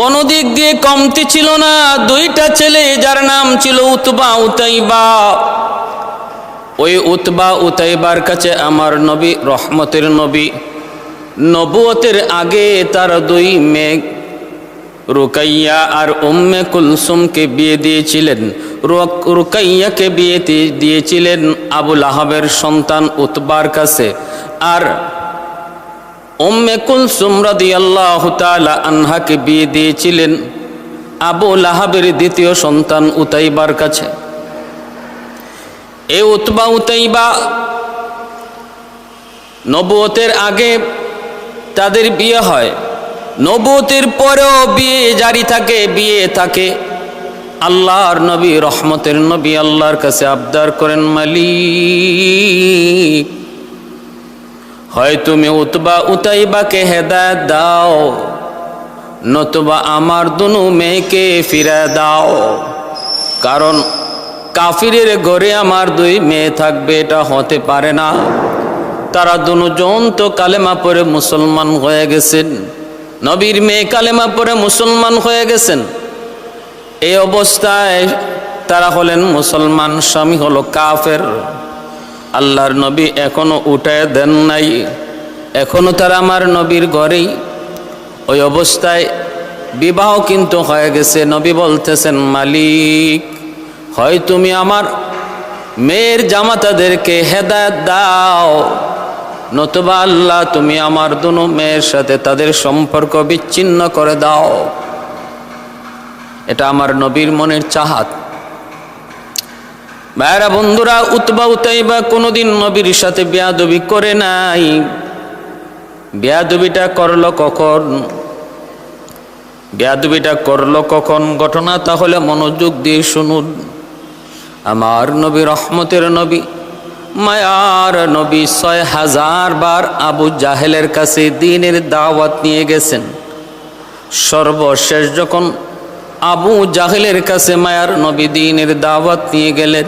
কোন দিক দিয়ে কমতি ছিল না। দুইটা ছেলে যার নাম ছিল উতবা উতাইবা। ওই উতবা উতাইবার কাছে আমার নবী, রহমতের নবী, নবুয়তের আগে তার দুই মেয়ে রুকাইয়া আর উম্মে কুলসুমকে বিয়ে দিয়েছিলেন। রুকাইয়াকে বিয়ে দিয়েছিলেন আবু লাহাবের সন্তান উতবার কাছে, আর উম্মে কুলসুম রাদিয়াল্লাহু তাআলা আনহাকে বিয়ে দিয়েছিলেন আবু লাহাবের দ্বিতীয় সন্তান উতাইবার কাছে। এই উতবা উতাইবা নবুয়তের আগে তাদের বিয়ে হয়, নবুয়তের পরেও বিয়ে জারি থাকে, বিয়ে থাকে। আল্লাহর নবী, রহমতের নবী আল্লাহর কাছে আবদার করেন, মালিক হয় তুমি উতবা উতাইবাকে হেদায়েত দাও, নতুবা আমার দুনু মেয়েকে ফিরে দাও। কারণ কাফিরের ঘরে আমার দুই মেয়ে থাকবে, এটা হতে পারে না। তারা দুজন তো কালেমা পড়ে মুসলমান হয়ে গেছেন, নবীর মেয়ে কালেমা পড়ে মুসলমান হয়ে গেছেন। এই অবস্থায় তারা হলেন মুসলমান, স্বামী হলো কাফের। আল্লাহর নবী এখনো উঠায় দেন নাই, এখনো তারা আমার নবীর ঘরেই। ওই অবস্থায় বিবাহ কিন্তু হয়ে গেছে। নবী বলতেছেন, মালিক হয় তুমি আমার মেয়ের জামাতাদেরকে হেদায়েত দাও, নতুবা আল্লাহ তুমি আমার দুনো মেয়ের সাথে তাদের সম্পর্ক বিচ্ছিন্ন করে দাও। এটা আমার নবীর মনের চাহাত। ভাইরা বন্ধুরা, উতবা উতাইবা কোনোদিন নবীর সাথে বেয়াদবি করে নাই। বেয়াদবিটা করলো কখন? বেয়াদবিটা করলো কখন? ঘটনা তাহলে মনোযোগ দিয়ে শুনুন। আমার নবী, রহমতের নবী, মায়ার নবী ৬০০০ বার আবু জাহেলের কাছে দ্বীনের দাওয়াত নিয়ে গেছেন। সর্বশেষ যখন আবু জাহেলের কাছে মায়ার নবী দ্বীনের দাওয়াত নিয়ে গেলেন,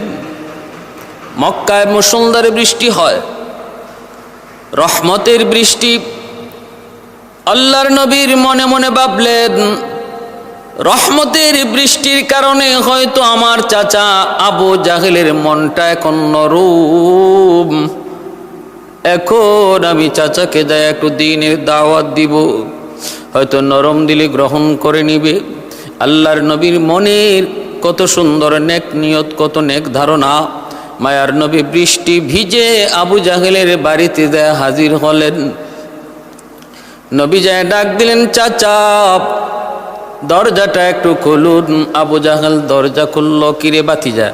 মক্কায় মুষলধারে বৃষ্টি হয়, রহমতের বৃষ্টি। আল্লাহর নবীর মনে মনে ভাবলেন, রহমতের বৃষ্টির কারণে হয়তো আমার চাচা আবু জাহেলের মনটা এখন নরম, এখন আমি চাচাকে যায় একটু দ্বীনের দাওয়াত দিব, হয়তো নরম দিলে গ্রহণ করে নিবে। আল্লাহর নবীর মনের কত সুন্দর নেক নিয়ত, কত নেক ধারণা। মায়ার নবী বৃষ্টি ভিজে আবু জাহেলের বাড়িতে যায় হাজির হলেন। নবী যায় ডাক দিলেন, চাচা দরজাটা একটু খুলুন। আবু জাহেল দরজা খুলল। কিরে বাতিজা,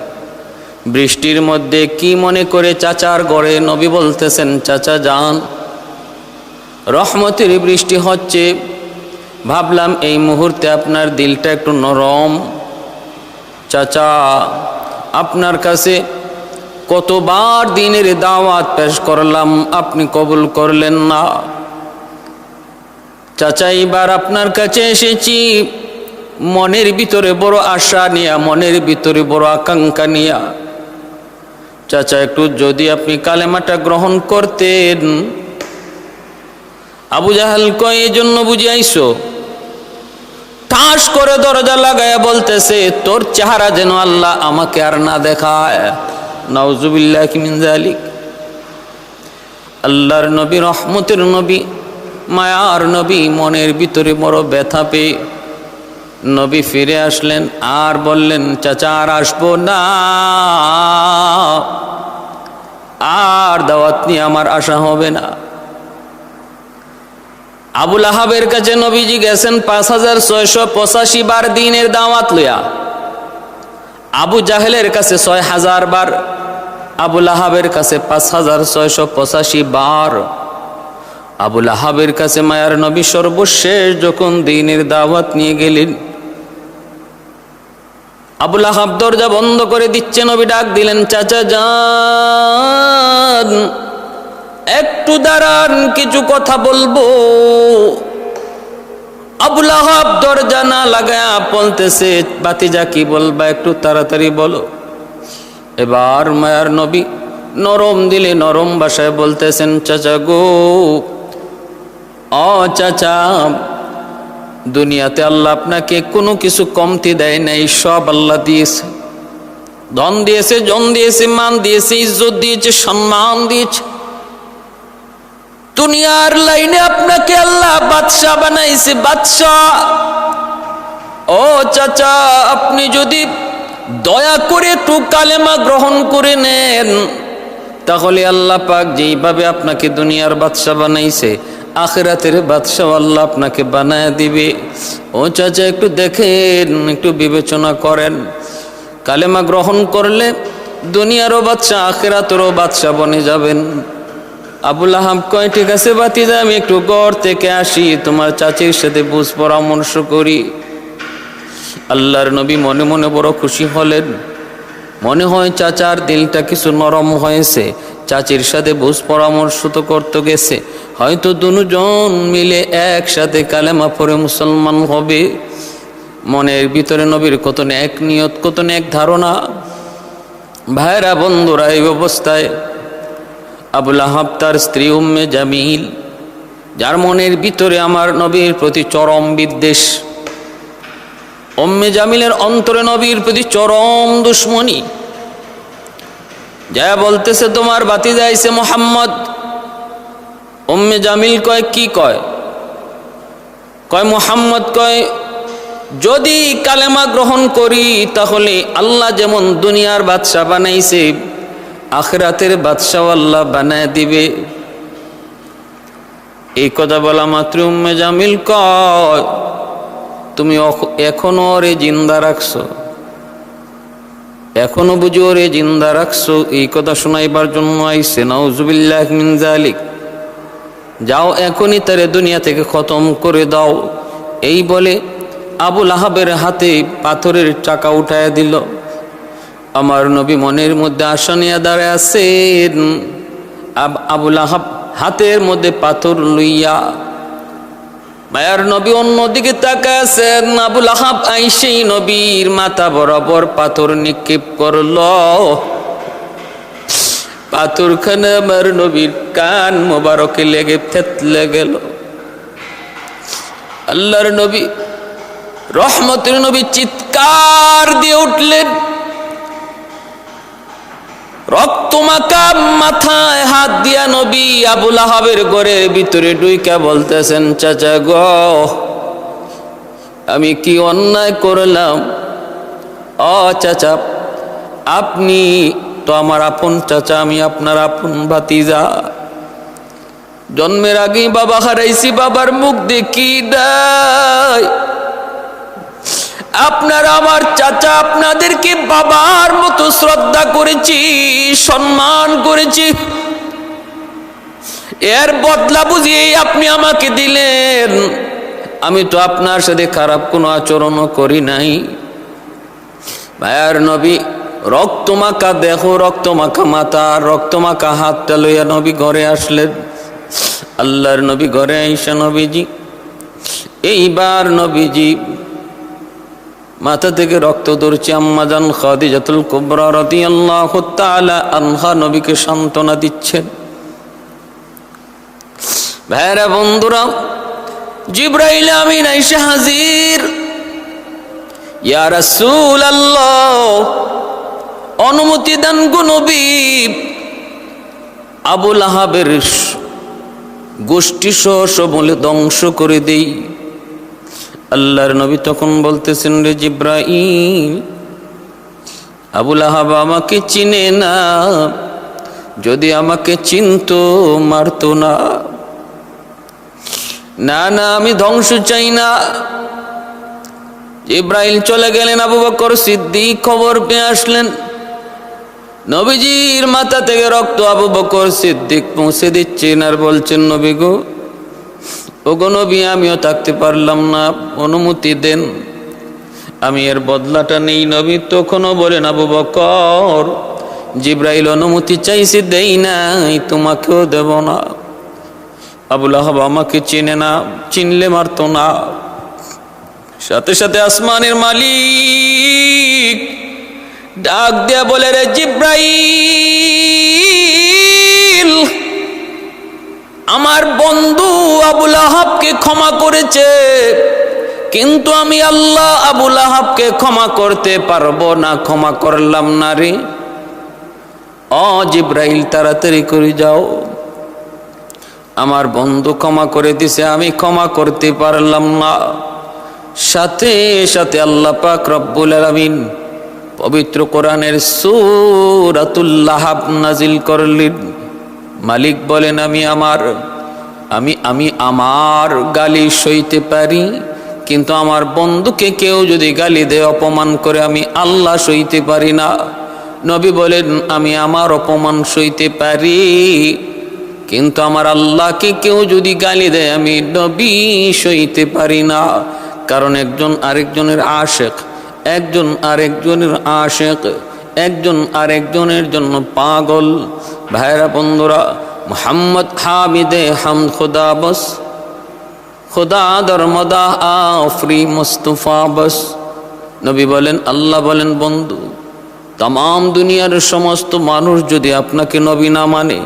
বৃষ্টির মধ্যে কি মনে করে চাচার ঘরে? নবী বলতেছেন, চাচা যান, রহমতের বৃষ্টি হচ্ছে, ভাবলাম এই মুহূর্তে আপনার দিলটা একটু নরম। চাচা আপনার কাছে কতবার দ্বীনের দাওয়াত পেশ করলাম, আপনি কবুল করলেন না। চাচা এবার আপনার কাছে এসেছি মনের ভিতরে বড় আশা নিয়া, মনের ভিতরে বড় আকাঙ্ক্ষা নিয়া। চাচা একটু যদি আপনি কালেমাটা গ্রহণ করতেন। আবু জাহেল কয়, এই জন্য বুঝি আইসো? ঠাস করে দরজা লাগায়া বলতেছে, তোর চেহারা যেন আল্লাহ আমাকে আর না দেখায়। নাউজুবিল্লাহি মিন যালিক। আল্লাহর নবী, রহমতের নবী, মায়ার নবী মনের ভিতরে বড় ব্যথা পেয়ে নবী ফিরে আসলেন আর বললেন, চাচা আর আসবো না, আর দাওয়াত নিয়ে আমার আশা হবে না। আবু লাহাবের কাছে নবীজি গেছেন ৫৬৮৫ বার দ্বীনের দাওয়াত লইয়া। আবু জাহেলের কাছে ৬০০০ বার, আবু লাহাবের কাছে ৫৬৮৫ বার। আবু লাহাবের কাছে মায়ার নবী সর্বশেষ যখন দ্বীনের দাওয়াত নিয়ে গেলেন, আবু লাহাব দরজা বন্ধ করে দিচ্ছে। নবী ডাক দিলেন, চাচা যান, একটু দাঁড়ান, কিছু কথা বলবো। আবু লাহাব দরজা না লাগায়া বলতেছে, বাতিজা কি বলবা, একটু তাড়াতাড়ি বলো। এবার মায়ার নবী নরম দিলে নরম ভাষায় বলতেছেন, চাচা গো, ও চাচা, দুনিয়াতে আল্লাহ আপনাকে কোনো কিছু কমতি দেয় নাই, সব আল্লাহ দিয়েছে। ধন দিয়েছে, জন দিয়েছে, মান দিয়েছে, ইজ্জত দিয়েছে, সম্মান দিয়েছে। দুনিয়ার লাইনে আপনাকে আল্লাহ বাদশা বানাইছে, বাদশা। ও চাচা, আপনি যদি দয়া করে একটু কালেমা গ্রহণ করে নেন, তাহলে আল্লাহ পাক যেইভাবে আপনাকে দুনিয়ার বাদশা বানাইছে, আখিরাতের বাদশা আল্লাহ আপনাকে বানায় দিবে। ও চাচা, একটু দেখেন, একটু বিবেচনা করেন। কালেমা গ্রহণ করলে দুনিয়ারও বাদশা, আখিরাতেরও বাদশা বনে যাবেন। আবুল আহাব কয়, ঠিক আছে ভাতিজা, আমি একটু ঘর থেকে আসি, তোমার চাচির সাথে বুঝ পরামর্শ করি। আল্লাহর নবী মনে মনে বড় খুশি হলেন। মনে হয় চাচার দিলটা কিছু নরম হয়েছে, চাচির সাথে বুঝ পরামর্শ তো করতে গেছে, হয়তো দুজন মিলে একসাথে কালেমা পড়ে মুসলমান হবে। মনের ভিতরে নবীর কত নেক নিয়ত, কত নেক ধারণা। ভাইরা বন্ধুরা, এই অবস্থায় আবুল আহাব তার স্ত্রী উম্মে জামিল, যার মনের ভিতরে আমার নবীর প্রতি চরম বিদ্বেষ, উম্মে জামিলের অন্তরে নবীর প্রতি চরম দুশ্মনী, যা বলতেছে, তোমার ভাতিজা আইছে মুহাম্মদ। উম্মে জামিল কয়, কি কয়? কয় মুহাম্মদ কয়, যদি কালেমা গ্রহণ করি তাহলে আল্লাহ যেমন দুনিয়ার বাদশা বানাইছে, আখিরাতের বাদশাও আল্লাহ বানায় দিবে। এই কথা বলা মাত্র উম্মে জামিল কয়, তুমি এখনো ওরে জিন্দা রাখছো, এখনো বুঝি ওরে জিন্দা রাখছো? এই কথা শোনাইবার জন্য আইছে? নাউজুবিল্লাহ মিন যালিক। যাও, এখনই তারে দুনিয়া থেকে খতম করে দাও। এই বলে আবুল আহাবের হাতে পাথরের চাকা উঠায় দিল। আমার নবী মনের মধ্যে আশা নিয়ে দাঁড়ায় আছেন। আবুল আহাব হাতের মধ্যে পাথর লইয়া, মায়ার নবী অন্যদিকে তাকায় আছেন। আবুল আহাব আইসেই নবীর মাথা বরাবর পাথর নিক্ষেপ করল। পাথরখানা আমার নবীর কান মোবারকে লেগে থেতলে গেল। আল্লাহর নবী, রহমতের নবী চিৎকার দিয়ে উঠলেন। রক্তমাখা মাথায় হাত দিয়া নবী আবুল আহাবের ঘরের ভিতরে ঢুইকা বলতেছেন, চাচা গো, আমি কি অন্যায় করলাম? ও চাচা, আপনি তো আমার আপন চাচা, আমি আপনার আপন ভাতিজা। জন্মের আগেই বাবা হারাইছি, বাবার মুখ দেখি নাই। আপনারা আমার চাচা, আপনাদেরকে বাবার মতো শ্রদ্ধা করেছি, সম্মান করেছি। এর বদলা বুঝিয়ে আপনি আমাকে দিলেন। আমি তো আপনার সাথে খারাপ কোনো আচরণও করি নাই। ভাইয়ার নবী, রক্তমাখা দেহ, রক্তমাখা মাথা, রক্তমাখা হাতটা লইয়া নবী ঘরে আসলেন। আল্লাহর নবী ঘরে আইসা নবীজি, এইবার নবীজি মাথা থেকে রক্ত ধরছে। আম্মাজান খাদিজাতুল কুবরা রাদিয়াল্লাহু তাআলা আনহা নবীকে সান্ত্বনা দিচ্ছেন। ভাইরা বন্ধুরা, জিবরাইল আমিন আইসা হাজির। ইয়া রাসূলুল্লাহ, অনুমতি দেন গো নবী, আবুল আহাবের গোষ্ঠী সমূলে ধ্বংস করে দেই। আল্লাহর নবী তখন বলতেছেন, রে জিবরাইল, আবুল আহাব আমাকে চিনে না, যদি আমাকে চিনতো মারতো না। না না, আমি ধ্বংস চাই না। জিবরাইল চলে গেলেন। আবু বকর সিদ্দিক খবর পেয়ে আসলেন। নবীজির মাথা থেকে রক্ত আবু বকর সিদ্দিক পৌঁছে দিচ্ছেন আর বলছেন, নবী গো, ওগো নবী, আমিও থাকতে পারলাম না, অনুমতি দেন, আমি এর বদলাটা নেই। নবী তখনও বলেন, আবু বকর, জিবরাইল অনুমতি চাইছে, দেই নাই, তোমাকেও দেব না। আবুল আহাব আমাকে চিনে না, চিনলে মারতো না। সাথে সাথে আসমানের মালিক ডাক দেয়া বলে, রে জিবরাইল, আমার বন্ধু আবুল আহাবকে ক্ষমা করেছে, কিন্তু আমি আল্লাহ আবু লাহাবকে ক্ষমা করতে পারবো না, ক্ষমা করলাম না রে। ও জিব্রাইল, তাড়াতাড়ি করে যাও, আমার বন্ধু ক্ষমা করে দিছে, আমি ক্ষমা করতে পারলাম না। সাথে সাথে আল্লাহ পাক রব্বুল আলামিন পবিত্র কোরআনের সূরাতুল লাহাব নাজিল করলেন। মালিক বলেন, আমি আমার গালি সইতে পারি, কিন্তু আমার বন্ধুকে কেউ যদি গালি দেয়, অপমান করে, আমি আল্লাহ সইতে পারি না। নবী বলেন, আমি আমার অপমান সইতে পারি, কিন্তু আমার আল্লাহকে কেউ যদি গালি দেয়, আমি নবী সইতে পারি না। কারণ একজন আরেকজনের আশেক, একজন আরেকজনের আশেক, একজন আরেকজনের জন্য পাগল। ভাইরা বন্ধুরা, মোহাম্মদ হামিদে হামদ খুদা বস, খুদা দরমদা আফরি মুস্তফা বস। নবী বলেন, আল্লাহ বলেন, বন্ধু, তাম দুনিয়ার সমস্ত মানুষ যদি আপনাকে নবী না মানে,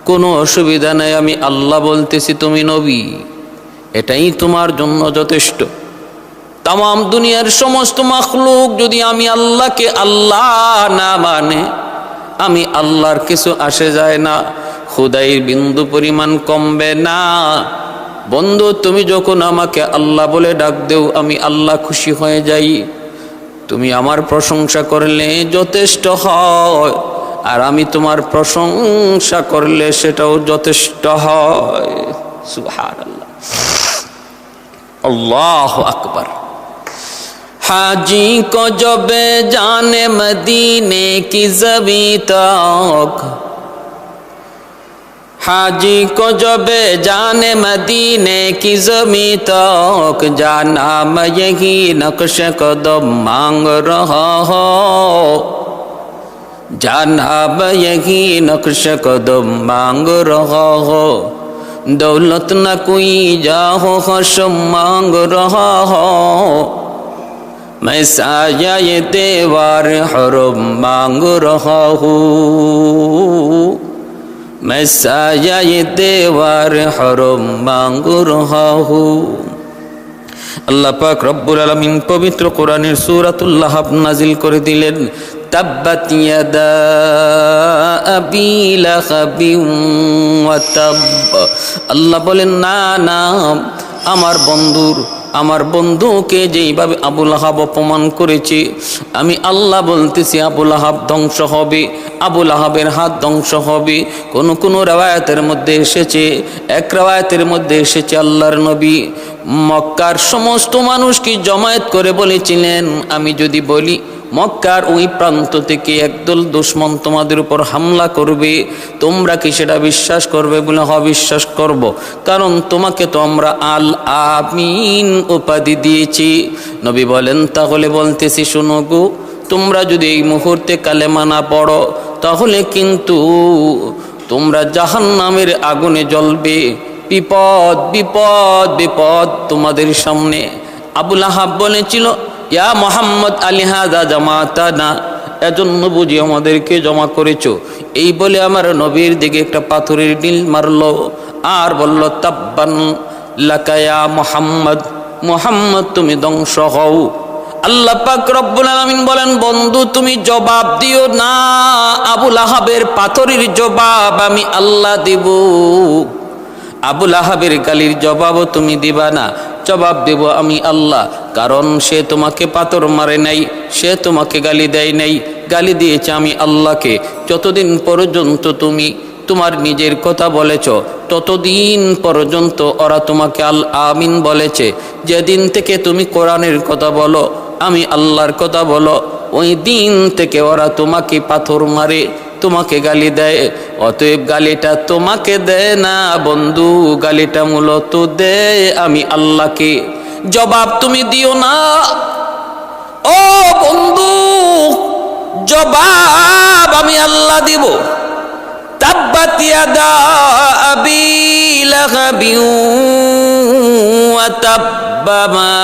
কোনো অসুবিধা নাই, আমি আল্লাহ বলতেছি তুমি নবী, এটাই তোমার জন্য যথেষ্ট। তাম দুনিয়ার সমস্ত মাখলুক যদি আমি আল্লাহকে আল্লাহ না মানে, আমি আল্লাহর কিছু আসে যায় না, খুদাইর বিন্দু পরিমাণ কমবে না। বন্ধু, তুমি যখন আমাকে আল্লাহ বলে ডাক দেও, আমি আল্লাহ খুশি হয়ে যাই। তুমি আমার প্রশংসা করলে যথেষ্ট হয়, আর আমি তোমার প্রশংসা করলে সেটাও যথেষ্ট হয়। সুবহানাল্লাহ, আল্লাহু আকবার। हाजी को जब जाने मदीने की ज़मीं तक, हाजी को जब जाने मदीने की ज़मीं तक, जाना मैं यही नक्श कदम मांग रहा हो, जाना मैं यही नक्श कदम मांग रहा हो, दौलत न कोई जाहो खशम मांग रहा हो, मैं साया ये देवार हरम मांग रहा हूँ, मैं साया ये देवार हरम मांग रहा हूँ। আল্লাহ পাক রব্বুল আলামিন পবিত্র কোরআনের সূরাতুল লাহাব নাজিল করে দিলেন। তাব্বাত ইয়াদা আবি লাহাবিন ওয়া তাব। আল্লাহ বলেন, না না, আমার বন্ধুকে যেইভাবে আবু লাহাব অপমান করেছে, আমি আল্লাহ বলতেছি আবু লাহাব ধ্বংস হবে, আবু লাহাবের হাত ধ্বংস হবে। কোন রাওয়ায়াতের মধ্যে এসেছে, এক রাওয়ায়াতের মধ্যে এসেছে আল্লাহর নবী মক্কার সমস্ত মানুষকে জমায়েত করে বলেছিলেন, আমি যদি বলি মক্কার ওই প্রান্ত থেকে একদল দুশমন তোমাদের উপর হামলা করবে, তোমরা কি সেটা বিশ্বাস করবে? বলে হ্যাঁ, বিশ্বাস করব, কারণ তোমাকে তো আমরা আল আমিন উপাধি দিয়েছি। নবী বলেন, তাহলে বলতেছি শোনো গো, তোমরা যদি এই মুহূর্তে কালেমা না পড়ো, তাহলে কিন্তু তোমরা জাহান্নামের আগুনে জ্বলবে। বিপদ বিপদ বিপদ তোমাদের সামনে। আবু লাহাব বলেছিল, ইয়া মোহাম্মদ আলিহাদা জামাতানা, এজন্য বুঝি আমাদেরকে জমা করেছো। এই বলে আমার নবীর দিকে একটা পাথরের ঢিল মারলো আর বলল, তাব্বান লাকা ইয়া মোহাম্মদ, মোহাম্মদ তুমি ধ্বংস হও। আল্লাহ পাক রব্বুল আলামিন বলেন, বন্ধু তুমি জবাব দিও না, আবু লাহাবের পাথরের জবাব আমি আল্লাহ দিব। আবু লাহাবের গালির জবাবও তুমি দিবা না, জবাব দেব আমি আল্লাহ। কারণ সে তোমাকে পাথর মারে নাই, সে তোমাকে গালি দেয় নাই, গালি দিয়েছে আমি আল্লাহকে। যতদিন পর্যন্ত তুমি তোমার নিজের কথা বলেছ, ততদিন পর্যন্ত ওরা তোমাকে আল আমিন বলেছে। যেদিন থেকে তুমি কোরআনের কথা বলো, আমি আল্লাহর কথা বলো, ওই দিন থেকে ওরা তোমাকে পাথর মারে, তোমাকে গালি দেয়। অতএব গালিটা তোমাকে দেয় না বন্ধু, গালিটা মূলত দেয় আমি আল্লাহকে। জবাব তুমি দিও না ও বন্ধু, জবাব আমি আল্লাহ দিব। তাব্বাত ইয়াদা আবি লাহাবিন ওয়া তাব্বা মা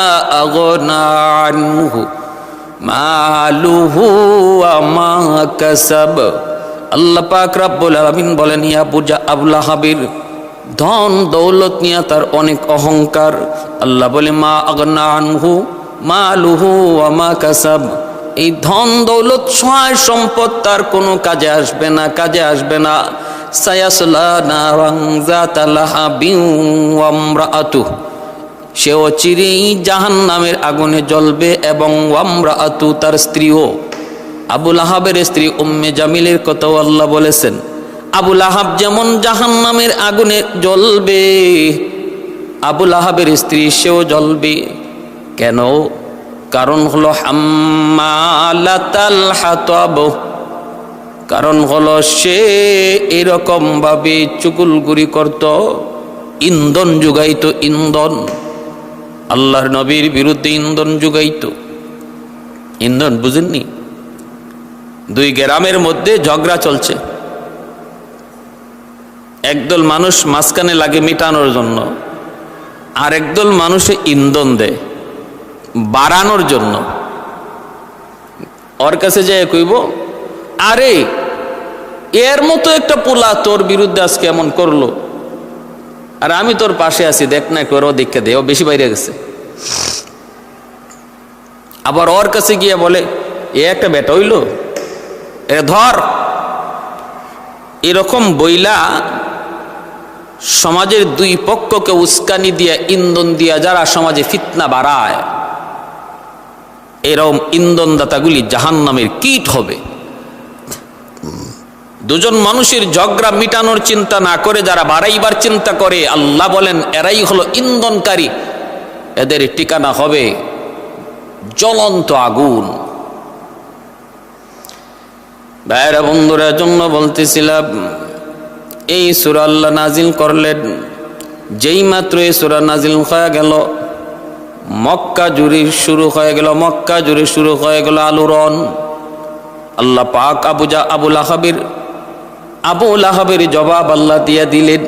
আগনা আনহু মালুহু ওয়া মা কাসাব। আল্লাহ পাক রব্বুল আলামিন বলেন, আবু লাহাবের ধন দৌলত নিয়ে তার অনেক অহংকার। আল্লাহ বলে মা আগনা আনহু মালুহু ওয়া মা কাসাব, এই ধন দৌলত সহায় সম্পদ তার কোনো কাজে আসবে না, কাজে আসবে না। সায়াসলা নারান যাতা লাহাবিন ওয়া ইমরাআতুহু, সে অচিরেই জাহান্নামের আগুনে জ্বলবে, এবং ওয়া ইমরাআতু, তার স্ত্রীও। আবু লাহাবের স্ত্রী উম্মে জামিলের কথাও আল্লাহ বলেছেন, আবু লাহাব যেমন জাহান্নামের আগুনে জ্বলবে, আবু লাহাবের স্ত্রী সেও জ্বলবে। কেন? কারণ হলো হাম্মালাতাল হাতাব, কারণ হলো সে এরকম ভাবে চুগুলগুড়ি করত, ইন্ধন যুগাইত, ইন্ধন। আল্লাহর নবীর বিরুদ্ধে ইন্ধন যুগাইত। ইন্ধন বুঝেননি? দুই গ্রামের মধ্যে ঝগড়া চলছে, একদল মানুষ মাঝখানে লাগে মিটানোর জন্য, আর একদল মানুষে ইন্ধন দেয় বাড়ানোর জন্য। ওর কাছে যে কইব, আরে এর মতো একটা পোলা তোর বিরুদ্ধে আজকে এমন করলো, আর আমি তোর পাশে আছি, দেখ না একটু, ওরও দীক্ষা দে, ও বেশি বাইরে গেছে। আবার ওর কাছে গিয়ে বলে, এ একটা বেটা হইল, এ ধর। এরকম বইলা সমাজের দুই পক্ষকে উস্কানি দিয়া, ইন্ধন দিয়া যারা সমাজে ফিতনা বাড়ায়, এরকম ইন্ধনদাতাগুলি জাহান্নামের কীট হবে। দুজন মানুষের ঝগড়া মিটানোর চিন্তা না করে যারা বাড়াইবার চিন্তা করে, আল্লাহ বলেন এরাই হলো ইন্ধনকারী, এদের ঠিকানা হবে জ্বলন্ত আগুন। ভাইরা বন্ধুরা, জন্য বলতেছিলাম, এই সূরা আল্লাহ নাজিল করলেন, যেই মাত্র এই সূরা নাজিল হয়ে গেল, মক্কা জুড়ে শুরু হয়ে গেল, মক্কা জুড়ে শুরু হয়ে গেল আলোড়ন। আল্লাহ পাক আবু লাহাবের জবাব আল্লাহ দিয়া দিলেন।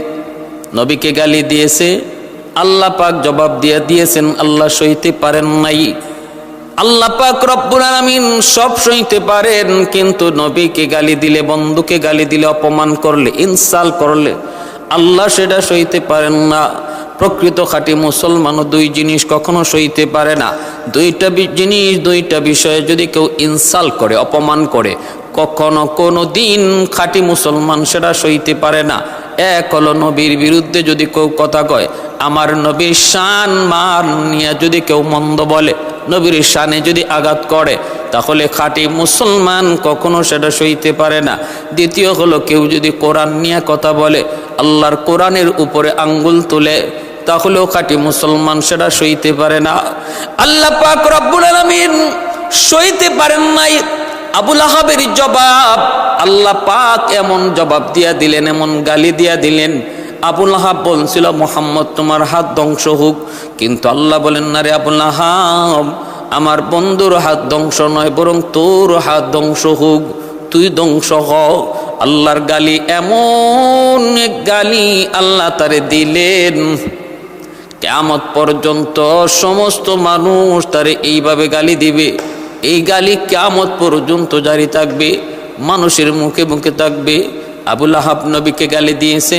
নবীকে গালি দিয়েছে, আল্লাহ পাক জবাব দিয়া দিয়েছেন, আল্লাহ সইতে পারেন নাই। আল্লাহ পাক রব্বুল আলামিন সব সইতে পারেন, কিন্তু নবীকে গালি দিলে, বন্ধুকে গালি দিলে, অপমান করলে, ইনসাল করলে আল্লাহ সেটা সইতে পারেন না। প্রকৃত খাঁটি মুসলমানও দুই জিনিস কখনো সইতে পারে না। দুইটা জিনিস, দুইটা বিষয়ে যদি কেউ ইনসাল করে, অপমান করে, কখনো কোনো দিন খাঁটি মুসলমান সেটা সইতে পারে না। এক হলো নবীর বিরুদ্ধে যদি কেউ কথা কয়, আমার নবীর শান মান নিয়ে যদি কেউ মন্দ বলে, নবীর শানে যদি আঘাত করে, তাহলে খাঁটি মুসলমান কখনো সেটা সইতে পারে না। দ্বিতীয় হলো কেউ যদি কোরআন নিয়ে কথা বলে, আল্লাহর কোরআনের উপরে আঙ্গুল তুলে, তাহলেও খাঁটি মুসলমান সেটা সইতে পারে না। আল্লাহ পাক রব্বুল আলামিন সইতে পারেন নাই আবু লাহাবের জবাব। আল্লাহ পাক এমন জবাব দিয়া দিলেন, এমন গালি দিয়া দিলেন। আবু লাহাব বলছিল, মুহাম্মদ তোমার হাত ধ্বংস হোক, কিন্তু আল্লাহ বলেন না রে আবু লাহাব, আমার বন্ধুর হাত ধ্বংস নয়, বরং তোর হাত ধ্বংস হোক, তুই ধ্বংস হ। আল্লাহর গালি, এমন এক গালি আল্লাহ তারে দিলেন, কিয়ামত পর্যন্ত সমস্ত মানুষ তারে এইভাবে গালি দিবে। এই গালি কিয়ামত পর্যন্ত জারি থাকবে, মানুষের মুখে মুখে থাকবে। আবু লাহাব নবীকে গালি দিয়েছে,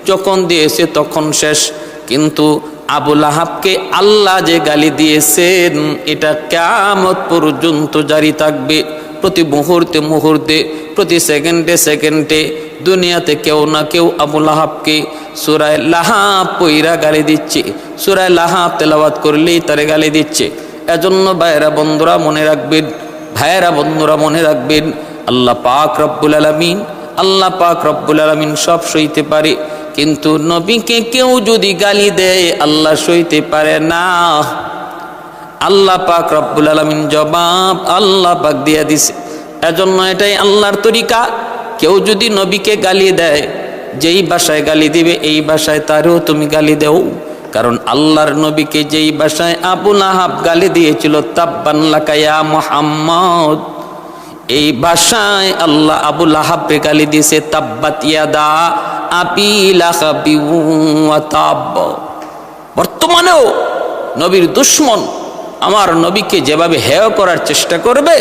যখন দিয়েছে তখন শেষ, কিন্তু আবু লাহাবকে আল্লাহ যে গালি দিয়েছেন, এটা কিয়ামত পর্যন্ত জারি থাকবে। প্রতি মুহূর্তে মুহূর্তে, প্রতি সেকেন্ডে সেকেন্ডে দুনিয়াতে কেউ না কেউ আবু লাহাবকে সূরা লাহাব পইরা গালি দিচ্ছে, সূরা লাহাব তেলাওয়াত করলেই তারে গালি দিচ্ছে। এজন্য ভাইয়েরা বন্ধুরা মনে রাখবেন, ভাইয়েরা বন্ধুরা মনে রাখবেন, আল্লাহ পাক রব্বুল আলামিন, আল্লাহ পাক রব্বুল আলামিন সব সইতে পারে, কিন্তু নবীকে কেউ যদি গালি দেয় আল্লাহ সইতে পারে না। আল্লাহ পাক রব্বুল আলামিন জবাব আল্লাহ পাক দিয়া দিছে। এজন্য এটাই আল্লাহর তরিকা, কেউ যদি নবীকে গালি দেয়, যেই ভাষায় গালি দিবে এই ভাষায় তারও তুমি গালি দেও। কারণ আল্লাহর নবীকে যেই ভাষায় আবু লাহাব গালি দিয়েছিল, তাব্বান লাকা ইয়া মুহাম্মদ, এই ভাষায় আল্লাহ আবু লাহাবকে গালি দিয়েছে, তাব্বাত ইয়াদা আবি লাহাবি ওয়া তাব। বর্তমানেও নবীর দুশমন আমার নবীকে যেভাবে হেয় করার চেষ্টা করবে,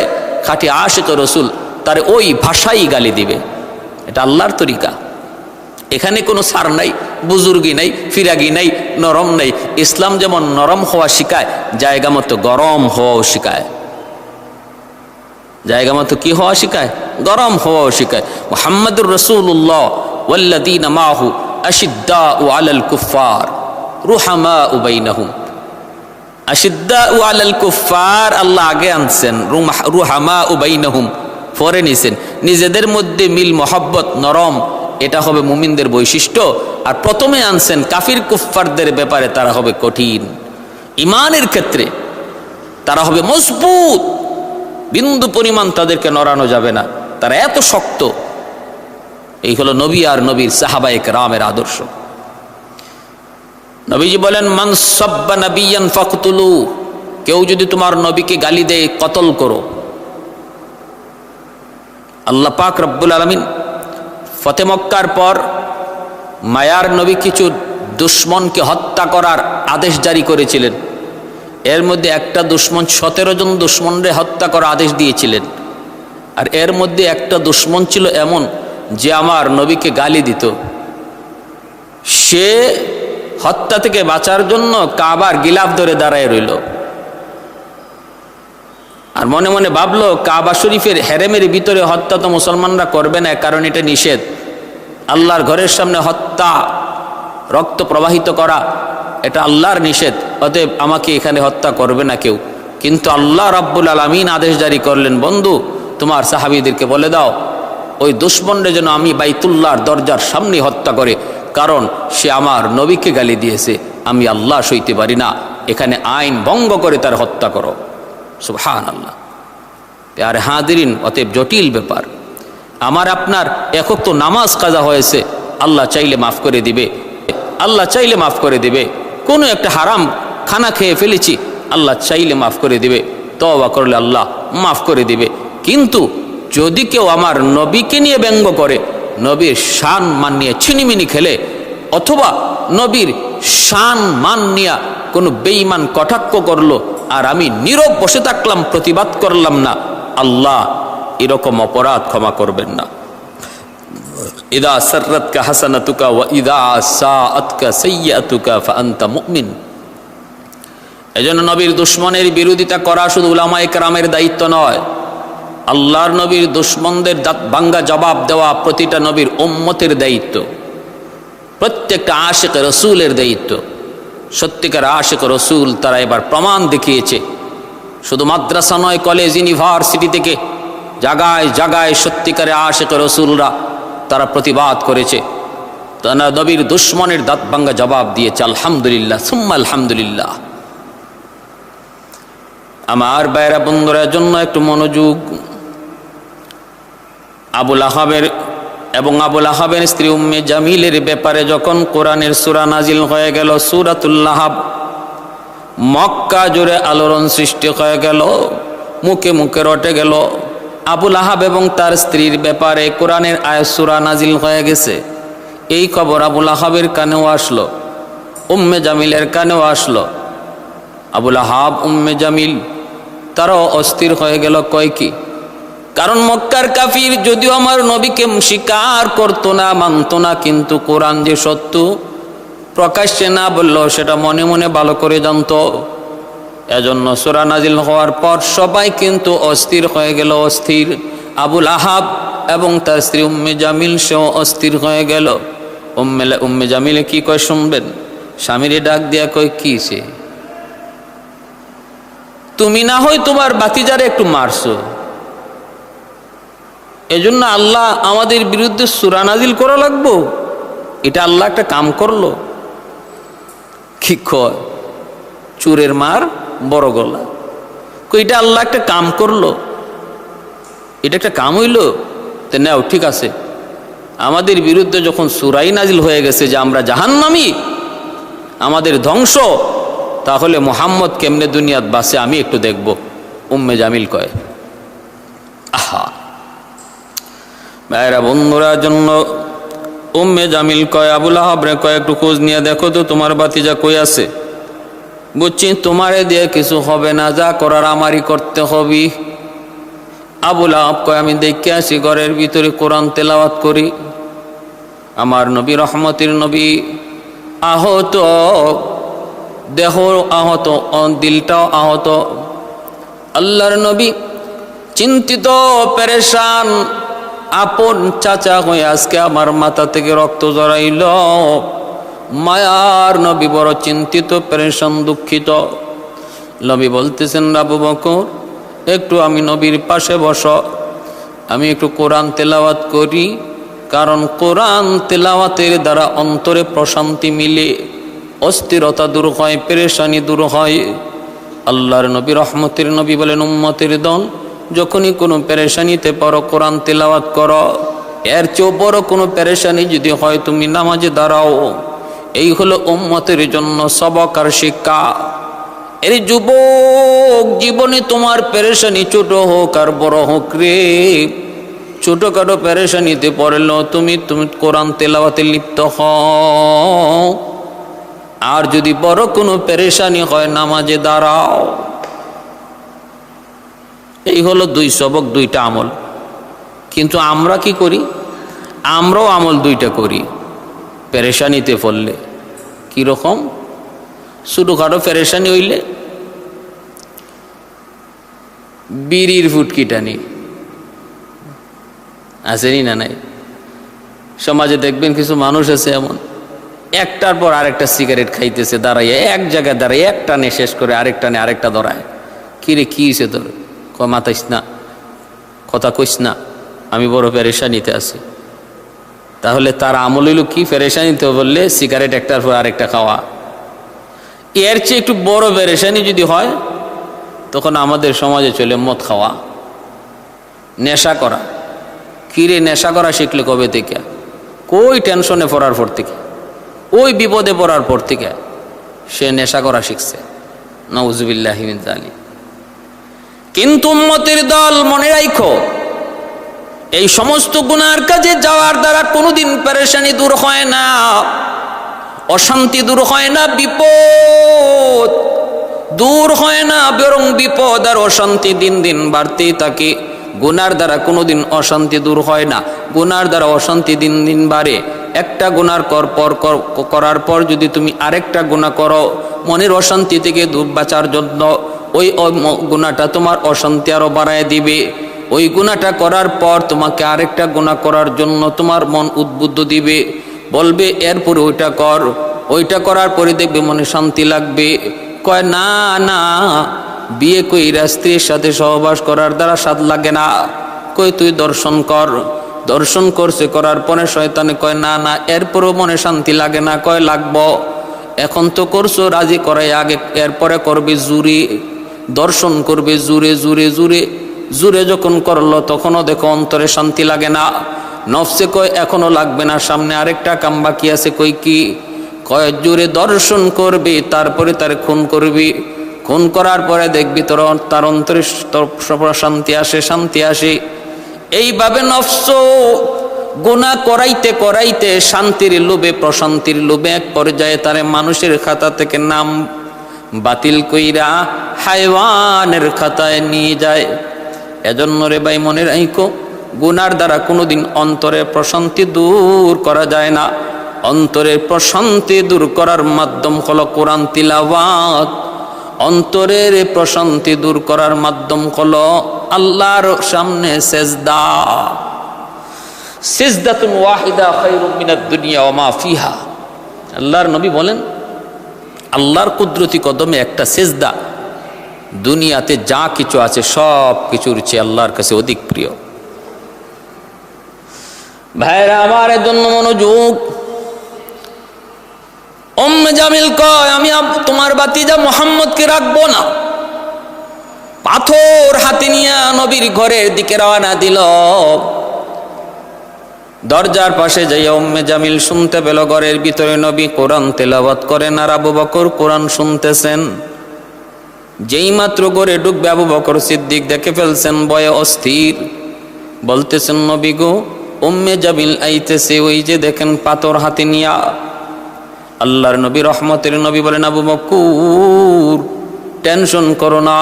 খাঁটি আশিক রাসূল তার ওই ভাষাই গালি দিবে। এটা আল্লাহর তরিকা। এখানে কোনো সার নাই, বুজুর্গি নাই, ফিরাগি নাই, নরম নাই। ইসলাম যেমন নরম হওয়া শিখায়, জায়গা মতো গরম হওয়াও শিখায়। জায়গা মতো কি হওয়া শিখায়? গরম হওয়াও শিখায়। মুহাম্মাদুর রাসূলুল্লাহ ওয়াল্লাযীনা মাহু আশিদ্দাউ আলাল কুফফার রুহামাউ বাইনাহুম। আশিদ্দাউ আলাল কুফফার আল্লাহ আগে আনছেন, রুহামাউ বাইনাহুম পরে নিছেন। নিজেদের মধ্যে মিল মহব্বত, নরম, এটা হবে মুমিনদের বৈশিষ্ট্য। আর প্রথমে আনছেন কাফির কুফফারদের ব্যাপারে তারা হবে কঠিন। ইমানের ক্ষেত্রে তারা হবে মজবুত, বিন্দু পরিমাণ তাদেরকে নড়ানো যাবে না, তারা এত শক্ত। এই হলো নবী আর নবীর সাহাবায়ে কেরামের আদর্শ। নবীজি বলেন, মান সাব্বা নাবিয়ান ফাকতুলু, কেউ যদি তোমার নবীকে গালি দেয় কতল করো। আল্লাহ পাক রব্বুল আলামিন ফতে মক্কার পর মায়ার নবী কিছু দুশ্মনকে হত্যা করার আদেশ জারি করেছিলেন। এর মধ্যে একটা দুশ্মন 17 জন দুশ্মনরে হত্যা করার আদেশ দিয়েছিলেন। আর এর মধ্যে একটা দুশ্মন ছিল এমন যে আমার নবীকে গালি দিত। সে হত্যা থেকে বাঁচার জন্য কাবার গিলাফ ধরে দাঁড়ায় রইল আর মনে মনে ভাবলো কাবা শরীফের হেরেমের ভিতরে হত্যা তো মুসলমানরা করবে না, কারণ এটা নিষেধ। আল্লাহর ঘরের সামনে হত্যা, রক্ত প্রবাহিত করা, এটা আল্লাহর নিষেধ, অতএব আমাকে এখানে হত্যা করবে না কেউ। কিন্তু আল্লাহ রাব্বুল আলামিন আদেশ জারি করলেন, বন্ধু তোমার সাহাবীদেরকে বলে দাও ওই দুশমনরে যেন আমি বাইতুল্লাহর দরজার সামনে হত্যা করে, কারণ সে আমার নবীকে গালি দিয়েছে, আমি আল্লাহ সইতে পারি না, এখানে আইন ভঙ্গ করে তার হত্যা করো। সুবহানাল্লাহ। আর হাজিরিন, অতএব জটিল ব্যাপার। আমার আপনার একক তো নামাজ কাজা হয়েছে, আল্লাহ চাইলে মাফ করে দিবে, আল্লাহ চাইলে মাফ করে দিবে। কোনো একটা হারাম খানা খেয়ে ফেলেছি, আল্লাহ চাইলে মাফ করে দিবে, তওবা করলে আল্লাহ মাফ করে দিবে। কিন্তু যদি কেউ আমার নবীকে নিয়ে ব্যঙ্গ করে, নবীর শান মান নিয়ে ছিনিমিনি খেলে, অথবা নবীর শান মান নিয়ে কোনো বেঈমান কটাক্ষ করলো আর আমি নীরব বসে থাকলাম, প্রতিবাদ করলাম না, আল্লাহ এরকম অপরাধ ক্ষমা করবেন না। ইদা সাররাতকা হাসানাতুকা ওয়া ইদা সাআতকা সাইয়্যাতুকা ফাআনতা মুমিন। এজন্য নবীর দুশমনের বিরোধিতা করা শুধু উলামায়ে কেরামের দায়িত্ব নয়, আল্লাহর নবীর দুশমনদের দাঁত ভাঙ্গা জবাব দেওয়া প্রতিটা নবীর উম্মতের দায়িত্ব, প্রত্যেকটা আশিক রসুলের দায়িত্ব। সত্যিকার আশিক রসুল তারা এবার প্রমাণ দেখিয়েছে। শুধু মাদ্রাসা নয়, কলেজ ইউনিভার্সিটি থেকে জায়গায় জায়গায় সত্যিকারে আশিক রসুলরা তারা প্রতিবাদ করেছে, তারা নবীর দুশমনের দাঁত ভাঙ্গা জবাব দিয়েছে। আলহামদুলিল্লাহ, সুম্মা আলহামদুলিল্লাহ। আমার ভাইরা বন্ধুরা জন্য একটু মনোযোগ। আবুল আহাবের এবং আবুল আহাবের স্ত্রী উম্মে জামিলের ব্যাপারে যখন কোরআনের সূরা নাজিল হয়ে গেল, সূরাতুল লাহাব, মক্কা জুড়ে আলোড়ন সৃষ্টি হয়ে গেল, মুখে মুখে রটে গেল। আবুল আহাব এবং তার স্ত্রীর ব্যাপারে কোরআনের আয়াত সূরা নাজিল হয়ে গেছে, এই খবর আবুল আহাবের কানেও আসলো, উম্মে জামিলের কানেও আসলো। আবুল আহাব, উম্মে জামিল তারাও অস্থির হয়ে গেল। কয় কি? কারণ মক্কার কাফির যদিও আমার নবীকে স্বীকার করতো না, মানতো না, কিন্তু কোরআন যে সত্য প্রকাশ্যে না বললো সেটা মনে মনে ভালো করে জানতো। এজন্য সূরা নাজিল হওয়ার পর সবাই কিন্তু অস্থির হয়ে গেল, অস্থির। আবুল আহাব এবং তার স্ত্রী উম্মে জামিল সেও অস্থির হয়ে গেল। উম্মে জামিলে কি কয় শুনবেন? স্বামীরে ডাক দিয়া কয়, কি সে তুমি না হয় তোমার বাতিজারে একটু মারছো, এজন্য আল্লাহ আমাদের বিরুদ্ধে সূরা নাজিল করা লাগবো? এটা আল্লাহ একটা কাম করলো? কি কয়? চুরের মার বড় গলা। এটা আল্লাহ একটা কাম করলো? এটা একটা কাম হইল? তো নাও, ঠিক আছে, আমাদের বিরুদ্ধে যখন সূরাই নাজিল হয়ে গেছে যে আমরা জাহান্নামী, আমাদের ধ্বংস, তাহলে মুহাম্মদ কেমনে দুনিয়াত বাসে আমি একটু দেখব। উম্মে জামিল কয়, আহা ভাইরা বন্ধুরা জন্য উম্মে জামিল কয়, আবুল আহাব রে কয়, একটু খোঁজ নিয়ে দেখো তো তোমার বাতিজা কই আছে। বুঝছি তোমারে দিয়ে কিছু হবে না, যা করার আমারই করতে হবে। আবুল আহাব কয়, আমি দেখে আসি, ঘরের ভিতরে কোরআন তেলাওয়াত করি। আমার নবী রহমতের নবী আহত, দেহ আহত, দিলটাও আহত। আল্লাহর নবী চিন্তিত, পেরেশান, আপন চাচা হয়ে আজকে আমার মাথা থেকে রক্ত জড়াইল। মায়ার নবী বড় চিন্তিত, পেরেশান, দুঃখিত। নবী বলতেছেন, আবু বকর একটু আমি নবীর পাশে বসো, আমি একটু কোরআন তেলাওয়াত করি। কারণ কোরআন তেলাওয়াতের দ্বারা অন্তরে প্রশান্তি মিলে, অস্থিরতা দূর হয়, পেরেশানি দূর হয়। আল্লাহর নবী রহমতের নবী বলেন, উম্মতের দল যখনই কোনো পেরেশানিতে পড়ো কোরআন তেলাওয়াত করো। এর চেয়েও বড় কোনো পেরেশানি যদি হয় তুমি নামাজে দাঁড়াও। এই হলো উম্মতের জন্য সবক আর শিক্ষা। এর যুবক জীবনে তোমার পেরেশানি ছোট হোক আর বড় হোক রে, ছোটখাটো পেরেশানিতে পড়লো তুমি কোরআন তেলাওয়াতে লিপ্ত হও। আর যদি বড় কোনো পেরেশানি হয় নামাজে দাঁড়াও। এই হলো দুই সবক, দুইটা আমল। কিন্তু আমরা কি করি? আমরাও আমল দুইটা করি পেরেশানিতে পড়লে। কীরকম? ছোটোখাটো পেরেশানি হইলে বিড়ির ফুটকি টানি, আসেনি না নাই? সমাজে দেখবেন কিছু মানুষ আছে এমন, একটার পর আরেকটা সিগারেট খাইতেছে, দাঁড়াইয়া এক জায়গায় দাঁড়াই এক টানে শেষ করে আরেক টানে আরেকটা ধরায়। কিরে কি হয়েছে তোর? মাতাইস না, কথা কইস না, আমি বড় পেরেশানিতে আছি। তাহলে তার আমল হইল কি? পেরেশানিতে বললে সিগারেট একটার পর আরেকটা খাওয়া। এর চেয়ে একটু বড় পেরেশানি যদি হয় তখন আমাদের সমাজে চলে মদ খাওয়া, নেশা করা। কিরে নেশা করা শিখলে কবে থেকে? কই টেনশনে পড়ার পর থেকে, ওই বিপদে পড়ার পর থেকে সে নেশা করা শিখছে। নাউজুবিল্লাহি মিন যালিক। কিন্তু উম্মতের দল মনে রাখো, এই সমস্ত গুনার কাজে যাওয়ার দ্বারা কোনোদিন পেরেশানি দূর হয় না, অশান্তি দূর হয় না, বিপদ দূর হয় না, বরং বিপদ আর অশান্তি দিন দিন বাড়তেই থাকে। গুনার দ্বারা কোনোদিন অশান্তি দূর হয় না, গুনার দ্বারা অশান্তি দিন দিন বাড়ে। একটা গুনার করার পর যদি তুমি আরেকটা গুনাহ করো, মনের অশান্তি থেকে দূর বাঁচার জন্য ওই গুনাহটা তোমার অশান্তি আরো বাড়ায় দিবে। ওই গুনাহটা করার পর তোমাকে আরেকটা গুনাহ করার জন্য তোমার মন উদ্বুদ্ধ দিবে, বলবে এরপরে ওইটা কর, ওইটা করার পরে দেখবে মনে শান্তি লাগবে। কয় না না, বিয়ে কইরা স্ত্রীর সাথে সহবাস করার দ্বারা স্বাদ লাগে না। কই তুই দর্শন কর, দর্শন করছে, করার পরে শয়তানে কয় না না, এরপরও মনে শান্তি লাগে না। কয় লাগবো, এখন তো করছো রাজি করাই আগে, এরপরে করবে জুরে, দর্শন করবে জুরে জুরে জুরে জুরে। যখন করলো তখনও দেখো অন্তরে শান্তি লাগে না। নফসে কয় এখনো লাগবে না, সামনে আরেকটা কাম বাকি আছে। কই কি? কয় জুরে দর্শন করবি, তারপরে তার খুন করবি, খুন করার পরে দেখবি তার অন্তরে শান্তি আসে, শান্তি আসে। এইভাবে নফস গুনাহ করাইতে করাইতে শান্তির লোভে, প্রশান্তির লোভে এক পর্যায়ে তারে মানুষের খাতা থেকে নাম বাতিল কইরা হায়ওয়ানের খাতায় নিয়ে যায়। এজন্য রে ভাই মনে রাখো, গুনার দ্বারা কোনোদিন অন্তরের প্রশান্তি দূর করা যায় না। অন্তরের প্রশান্তি দূর করার মাধ্যম হলো কোরআন তিলাওয়াত। অন্তরের প্রশান্তি দূর করার মাধ্যম হলো আল্লাহর সামনে সেজদা। সিজদাতুন ওয়াহিদা খায়রুম মিনাদ দুনিয়া ওয়া মা ফিহা। আল্লাহর নবী বলেন, আল্লাহর কুদরতি কদমে একটা সেজদা দুনিয়াতে যা কিছু আছে সব কিছুর চেয়ে আল্লাহর কাছে অধিক প্রিয়। ভাইরা আমার, এর জন্য মনোযোগ। উম্মে জামিল কয়, আমি তোমার ভাতিজা মুহাম্মদকে রাখবো না। পাথর হাতে নিয়ে নবীর ঘরের দিকে রওনা দিল। দরজার পাশে যাইয়া উম্মে জামিল শুনতে পেল ঘরের ভিতরে নবী কোরআন তেলাওয়াত করেন আর আবু বকর কোরআন শুনতেছেন। যেই মাত্র ঘরে ঢুকবে আবু বকর সিদ্দিক দেখে ফেলছেন, ভয়ে অস্থির। বলতেছেন, নবী গো, উম্মে জামিল আইতেছে, ওই যে দেখেন পাথর হাতে নিয়া। আল্লাহর নবী রহমতের নবী বলেন, আবু বকর টেনশন করো না,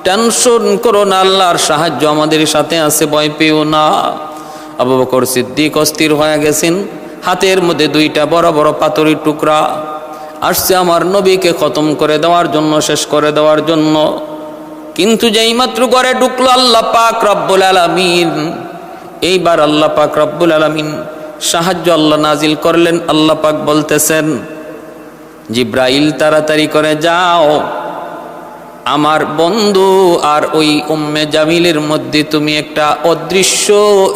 টেনশন করো না, আল্লাহর সাহায্য আমাদের সাথে আছে, ভয় পেও না। আবু বকর সিদ্দিক অস্থির হয়ে গেছেন, হাতের মধ্যে দুইটা বড় বড় পাথরের টুকরা আসছে আমার নবীকে খতম করে দেওয়ার জন্য, শেষ করে দেওয়ার জন্য। কিন্তু যেই মাত্র ঘরে ঢুকলো আল্লাহ পাক রব্বুল আলামিন, এইবার আল্লাহ পাক রব্বুল আলামিন সাহায্য আল্লাহ নাজিল করলেন। আল্লাহ পাক বলতেছেন, জিব্রাইল তাড়াতাড়ি করে যাও, আমার বন্ধু আর ওই উম্মে জামিলের মধ্যে তুমি একটা অদৃশ্য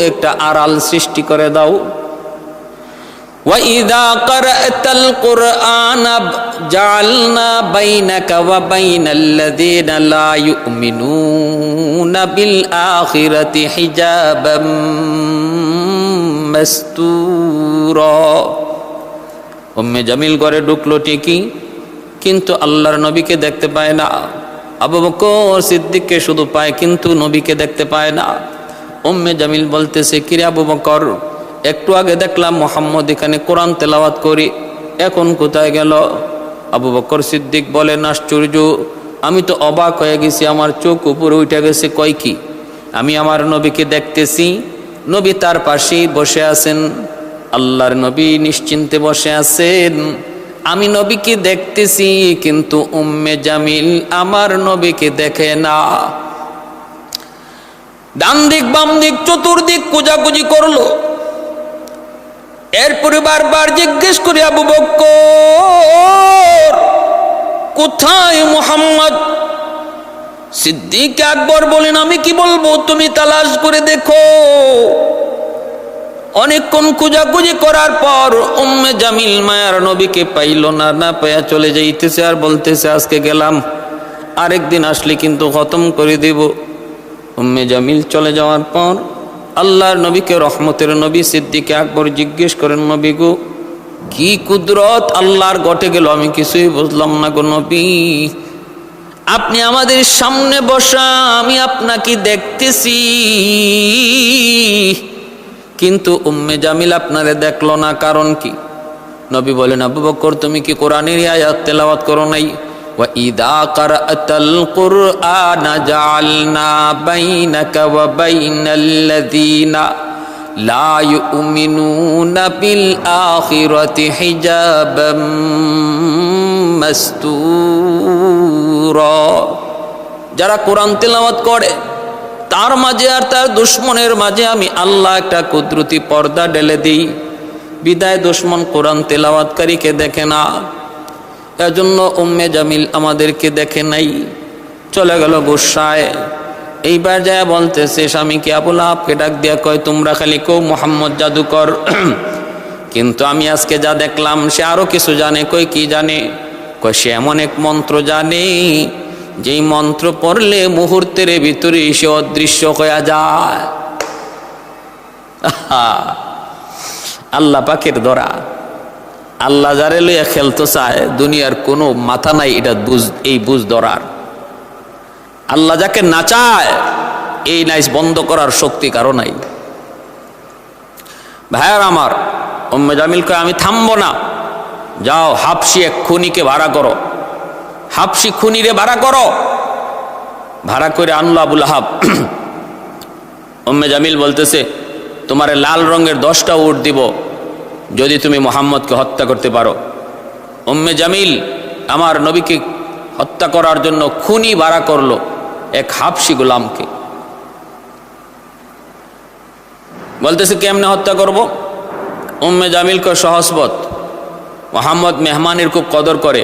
একটা আড়াল সৃষ্টি করে দাও। وَإِذَا قَرَأْتَ الْقُرْآنَ جَعَلْنَا بَيْنَكَ وَبَيْنَ الَّذِينَ لَا يُؤْمِنُونَ بِالْآخِرَةِ حِجَابًا مَسْتُورًا। উম্মে জামিল ঘরে ঢুকলো ঠিকই, কিন্তু আল্লাহর নবীকে দেখতে পায় না। আবু বকর সিদ্দিককে শুধু পায়, কিন্তু নবীকে দেখতে পায় না। উম্মে জামিল বলতেছে, কিরে আবু বকর, একটু আগে দেখলাম মুহাম্মদ এখানে কোরআন তেলাওয়াত করি, এখন কোথায় গেল? আবু বকর সিদ্দিক বলেন, আশ্চর্য, আমি তো অবাক হয়ে গেছি, আমার চোখ উপরে উঠে গেছে। কয় কি? আমি আমার নবীকে দেখতেছি, নবী তার পাশেই বসে আছেন, আল্লাহর নবী নিশ্চিন্তে বসে আছেন, আমি নবীকে দেখতেছি, কিন্তু উম্মে জামিল আমার নবীকে দেখে না। ডান দিক বাম দিক চতুর্দিক খোঁজাখুঁজি করলো। এরপরে বারবার জিজ্ঞেস করে, আবু বকর কোথায় মুহাম্মদ? সিদ্দিক আকবর বলেন, আমি কি বলবো, তুমি তালাশ করে দেখো। অনেকক্ষণ খোঁজাখুঁজি করার পর উম্মে জামিল মায়ার নবীকে পাইল না, না পায়া চলে যাইতেছে আর বলতেছে, আজকে গেলাম, আরেকদিন আসলে কিন্তু খতম করে দেব। উম্মে জামিল চলে যাওয়ার পর আল্লাহর নবীকে, রহমতের নবী সিদ্দিক আকবর জিজ্ঞেস করেন, নবী গো, কি কুদরত আল্লাহর ঘটে গেল, আমি কিছুই বুঝলাম না গো নবী। আপনি আমাদের সামনে বসা, আমি আপনাকে দেখতেছি, কিন্তু উম্মে জামিল আপনারে দেখলো না, কারণ কি? নবী বলেন, আবু বকর তুমি কি কোরআনের আয়াত তেলাওয়াত করো নাই? وَإِذَا قَرَأْتَ الْقُرْآنَ جَعَلْنَا بَيْنَكَ وَبَيْنَ الَّذِينَ لَا يُؤْمِنُونَ بِالْآخِرَةِ حِجَابًا مَسْتُورًا। যারা কোরআন তেলাওয়াত করে তার মাঝে আর তার দুশ্মনের মাঝে আমি আল্লাহ একটা কুদরতি পর্দা ঢেলে দিই, বিদায় দুশ্মন কোরআন তেলাওয়াতকারীকে দেখে না। এজন্য উম্মে জামিল আমাদেরকে দেখে নাই, চলে গেল গুসায়। এইবার যায় বলতেছে স্বামীকে, আবু লাহাবকে ডাক দিয়া কয়, তোমরা খালি কও মুহাম্মদ জাদুকর, কিন্তু আমি আজকে যা দেখলাম সে আরো কিছু জানে। কই কি জানে? কয় সে এমন এক মন্ত্র জানে, যেই মন্ত্র পড়লে মুহূর্তের ভিতরে সে অদৃশ্য হয়ে যায়। আল্লাহ পাকের ধরা, আল্লাহ যারে লইয়া খেলতে চায় দুনিয়ার কোনো মাথা নাই এটা এই বুঝ ধরার। আল্লাহ যাকে না চায় এই নাইস বন্ধ করার শক্তি কারো নাই। ভাইয়ার আমার, উম্মে জামিল কয়, আমি থামবো না, যাও হাবশি এক খুনিকে ভাড়া করো, হাবশি খুনিরে ভাড়া করো। ভাড়া করে আনলো আবু লাহাব। উম্মে জামিল বলতেছে, তোমারে লাল রঙের 10টা উট দিব যদি তুমি মুহাম্মদকে হত্যা করতে পারো। উম্মে জামিল আমার নবীকে হত্যা করার জন্য খুনি ভাড়া করলো এক হাবশি গোলামকে। বলতেছে, কেমনে হত্যা করব? উম্মে জামিলকে সহজপথ, মুহাম্মদ মেহমানের খুব কদর করে,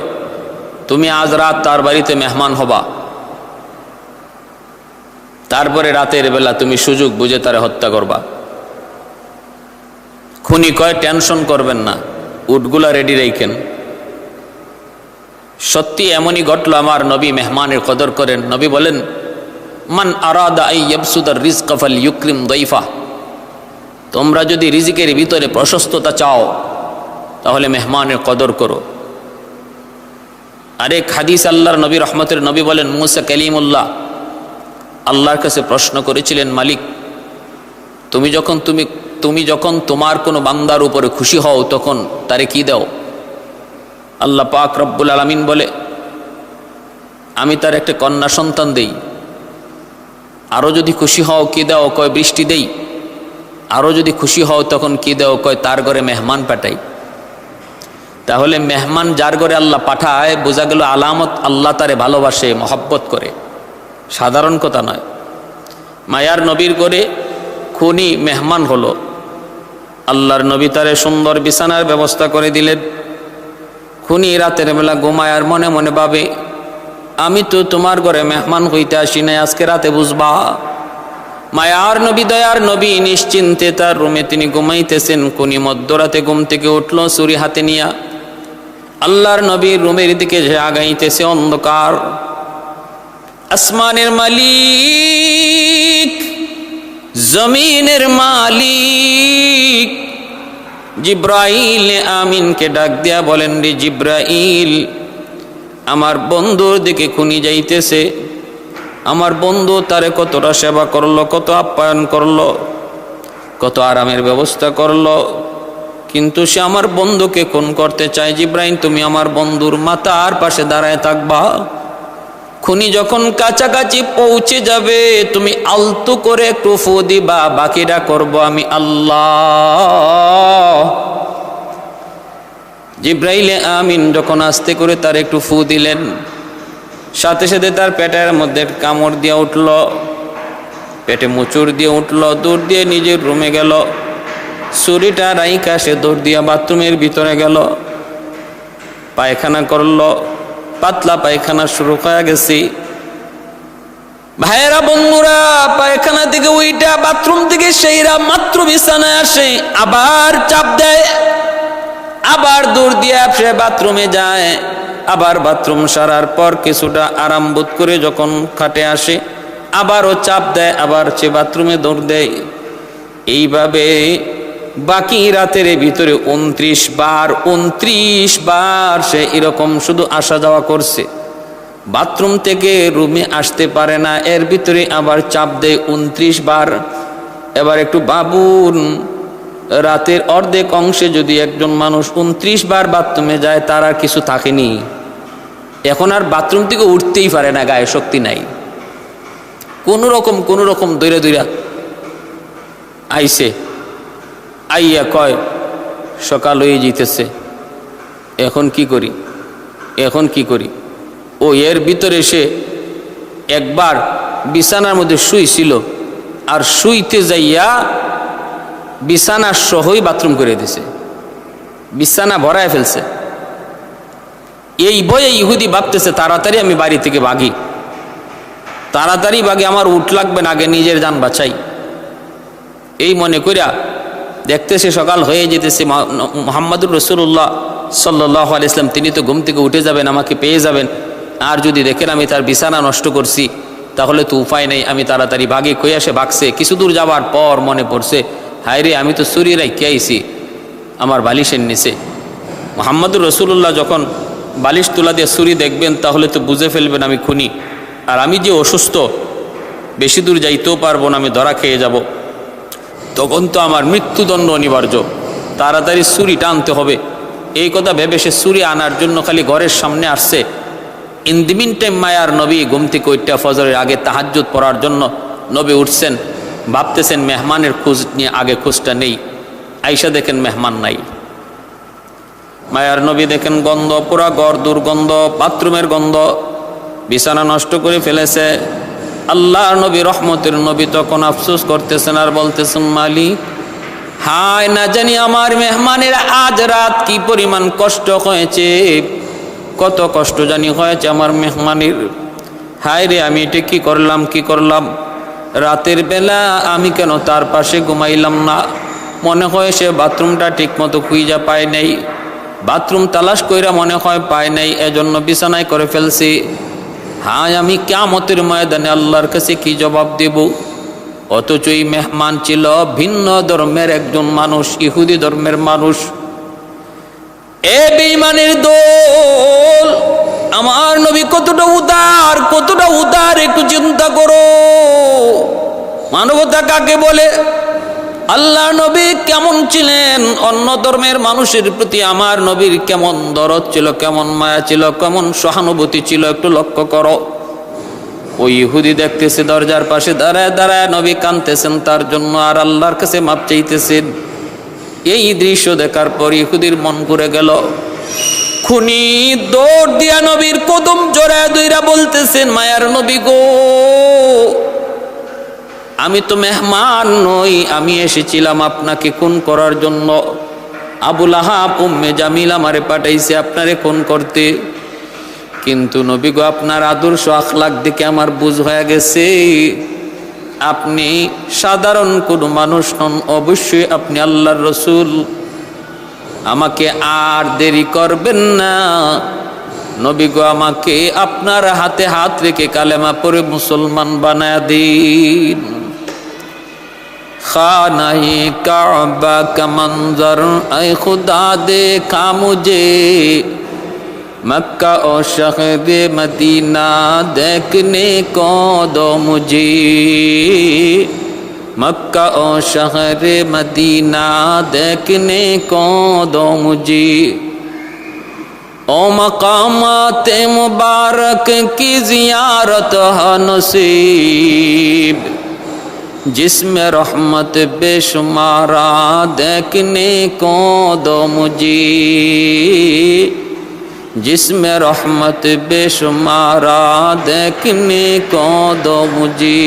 তুমি আজ রাত তার বাড়িতে মেহমান হবা, তারপরে রাতের বেলা তুমি সুযোগ বুঝে তারে হত্যা করবা। খুনি কয়, টেনশন করবেন না, উটগুলা রেডি রাখেন। সত্যি এমনই ঘটলো, আমার নবী মেহমানের কদর করেন। নবী বলেন, মান আরাদা আই ইয়াবসুদার রিজকা ফালইউকরিম দাইফা, তোমরা যদি রিজিকের ভিতরে প্রশস্ততা চাও তাহলে মেহমানের কদর করো। আরেক হাদিস আল্লাহর নবী রহমতের নবী বলেন, মুসা কালিমুল্লাহ আল্লাহর কাছে প্রশ্ন করেছিলেন, মালিক তুমি যখন তোমার কোনো বান্দার উপরে খুশি হও তখন তারে কি দাও? আল্লাহ পাক রব্বুল আলামিন বলে, আমি তার একটা কন্যা সন্তান দেই। আরো যদি খুশি হও কি দাও? কয় বৃষ্টি দেই। আরও যদি খুশি হও তখন কি দেও? কয় তার ঘরে মেহমান পাঠাই। তাহলে মেহমান যার ঘরে আল্লাহ পাঠায়, বোঝা গেল আলামত আল্লাহ তারে ভালোবাসে, মহব্বত করে, সাধারণ কথা নয়। মায়ার নবীর ঘরে খুনি মেহমান হলো, আল্লাহর নবী তারে সুন্দর বিছানার ব্যবস্থা করে দিলেন। খুনি রাতের বেলা ঘুমায় আর মনে মনে ভাবে, আমি তো তোমার ঘরে মেহমান হইতে আসি নাই, আজকে রাতে বুঝবা। মায়ার নবী, দয়ার নবী নিশ্চিন্তে তার রুমে তিনি ঘুমাইতেছেন। খুনি মধ্যরাতে ঘুম থেকে উঠলো ছুরি হাতে নিয়া, আল্লাহর নবীর রুমের দিকে যে আগাইতেছে। অন্ধকার। আসমানের মালিক, জমিনের মালিক জিব্রাইল আমিনকে ডাক দিয়া বলেন, রে জিব্রাইল, আমার বন্ধুর দিকে খুনি যাইতেছে। আমার বন্ধু তারে কতটা সেবা করলো, কত আপ্যায়ন করলো, কত আরামের ব্যবস্থা করলো, কিন্তু সে আমার বন্ধুকে খুন করতে চায়। জিব্রাইল, তুমি আমার বন্ধুর মাথার পাশে দাঁড়ায় থাকবা। খুনি যখন কাছাকাছি পৌঁছে যাবে, তুমি আলতু করে একটু ফু দিবা, বাকিটা করব আমি আল্লাহ। জিব্রাইল আমিন যখন আস্তে করে তার একটু ফু দিলেন, সাথে সাথে তার পেটের মধ্যে কামড় দিয়ে উঠল, পেটে মুচুর দিয়ে উঠল। দৌড় দিয়ে নিজের রুমে গেল, ছুরিটা রাইকা সে দৌড় দিয়া বাথরুমের ভিতরে গেল, পায়খানা করলো। পাতলা পায়খানা শুরু হয়ে গেছি। ভাইয়েরা, বন্ধুরা, পায়খানা থেকে ওইটা বাথরুম থেকে সেইরা মাত্র বিছানায় আসে, আবার চাপ দেয়, আবার দৌড় দিয়ে সে বাথরুমে যায়। আবার বাথরুম সারার পর কিছুটা আরাম বোধ করে যখন খাটে আসে, আবারও চাপ দেয়, আবার সে বাথরুমে দৌড় দেয়। এইভাবে বাকি রাতের ভিতরে 29 বার সে এরকম শুধু আসা যাওয়া করছে। বাথরুম থেকে রুমে আসতে পারে না, এর ভিতরে আবার চাপ দেয় 29 বার। এবার একটু ভাবুন, রাতের অর্ধেক অংশে যদি একজন মানুষ 29 বার বাথরুমে যায়, তার আর কিছু থাকেনি। এখন আর বাথরুম থেকে উঠতেই পারে না, গায়ে শক্তি নাই। কোন রকম দৈরা আইছে, আইয়া কয় সকাল হয়ে যেতেছে, এখন কি করি। ও এর ভিতরে সে একবার বিছানার মধ্যে শুইছিল, আর শুইতে যাইয়া বিছানার সহই বাথরুম করে দিছে, বিছানা ভরায় ফেলছে। এই বয়ে ইহুদি ভাবতেছে তাড়াতাড়ি আমি বাড়ি থেকে ভাগি, আমার উঠ লাগবে না, আগে নিজের জান বাঁচাই। এই মনে করিয়া দেখতেছে সকাল হয়ে যেতেছে। মুহাম্মদুর রাসূলুল্লাহ সাল্লাল্লাহু আলাইহি ওয়াসাল্লাম তিনি তো ঘুম থেকে উঠে যাবেন, আমাকে পেয়ে যাবেন। আর যদি দেখেন আমি তার বিছানা নষ্ট করছি, তাহলে তো উপায় নেই, আমি তাড়াতাড়ি ভাগি। কইয়া সে ভাগছে। কিছু দূর যাবার পর মনে পড়ছে, হায় রে, আমি তো ছুরি রাইখে আইছি আমার বালিশের নিচে। মুহাম্মদুর রাসূলুল্লাহ যখন বালিশ তুলা দিয়ে ছুরি দেখবেন, তাহলে তো বুঝে ফেলবেন আমি খুনি। আর আমি যে অসুস্থ, বেশি দূর যাইতেও পারবো না, আমি ধরা খেয়ে যাব। তখন তো আমার মৃত্যুদণ্ড অনিবার্য, তাড়াতাড়ি ছুরিটা আনতে হবে। এই কথা ভেবে সে ছুরি আনার জন্য খালি ঘরের সামনে আসছে। ইন দি মিন টাইম মায়ার নবী ঘুম থেকে ওইটা ফজরের আগে তাহাজ্জুদ পড়ার জন্য নবী উঠছেন। ভাবতেছেন মেহমানের খোঁজ নিয়ে আগে খোঁজটা নেই। আইসা দেখেন মেহমান নাই। মায়ার নবী দেখেন গন্ধ, পুরা ঘর দুর্গন্ধ, বাথরুমের গন্ধ, বিছানা নষ্ট করে ফেলেছে। আল্লাহ নবী, রহমতের নবী তখন আফসোস করতেছেন আর বলতেছেন, মালিক, হায় না জানি আমার মেহমানের আজ রাত কি পরিমাণ কষ্ট হয়েছে, কত কষ্ট জানি হয়েছে আমার মেহমানের। হায় রে, আমি এটা কি করলাম। রাতের বেলা আমি কেন তার পাশে ঘুমাইলাম না? মনে হয় সে বাথরুমটা ঠিক মতো খুঁজা পায় নাই, বাথরুম তালাশ কইরা মনে হয় পায় নাই, এজন্য বিছানায় করে ফেলছি। হায়, আমি কিয়ামতের ময়দানে আল্লাহর কাছে কি জবাব দেব? অথচ এই মেহমান ছিল ভিন্ন ধর্মের একজন মানুষ, ইহুদি ধর্মের মানুষ। এ বেঈমানের দল, আমার নবী কতটা উদার, একটু চিন্তা করো। মানবতা কাকে বলে? আল্লাহ নবী কেমন ছিলেন? অন্য ধর্মের মানুষের প্রতি আমার নবীর কেমন দরদ ছিল, কেমন মায়া ছিল, কেমন সহানুভূতি ছিল, একটু লক্ষ্য করো। ওই ইহুদি দেখতেছে দরজার পাশে দাঁড়ায় দাঁড়ায় নবী কাঁদতেছেন তার জন্য, আর আল্লাহর কাছে মাপ চাইতেছেন। এই দৃশ্য দেখার পর ইহুদির মন ঘুরে গেল। খুনি দৌড় দিয়া নবীর কদম জড়ায় ধইরা বলতেছেন, মায়ার নবী গো, আমি তো মেহমান নই, আমি এসেছিলাম আপনাকে খুন করার জন্য। আবু লাহাব উম্মে জামিল আমারে পাঠাইছে আপনারে খুন করতে। কিন্তু নবী গো, আপনার আদর্শ আখলাক দেখে আমার বুঝ হয়ে গেছে আপনি সাধারণ কোনো মানুষ নন, অবশ্যই আপনি আল্লাহর রসুল। আমাকে আর দেরি করবেন না নবী গো, আমাকে আপনার হাতে হাত রেখে কালেমা পড়ে মুসলমান বানায়া দিন। খানায়ে কাবা কা मंजर ऐ खुदा देखा मुझे, मक्का और शहर मदीना देखने को दो मुझे, मक्का और शहर मदीना देखने को दो मुझे। ओ मकामात मुबारक की जियारत है नसीब, जिसमें रहमत बेशुमारा देखने को दो मुझे, जिसमें रहमत बेशुमारा देखने को दो मुझे।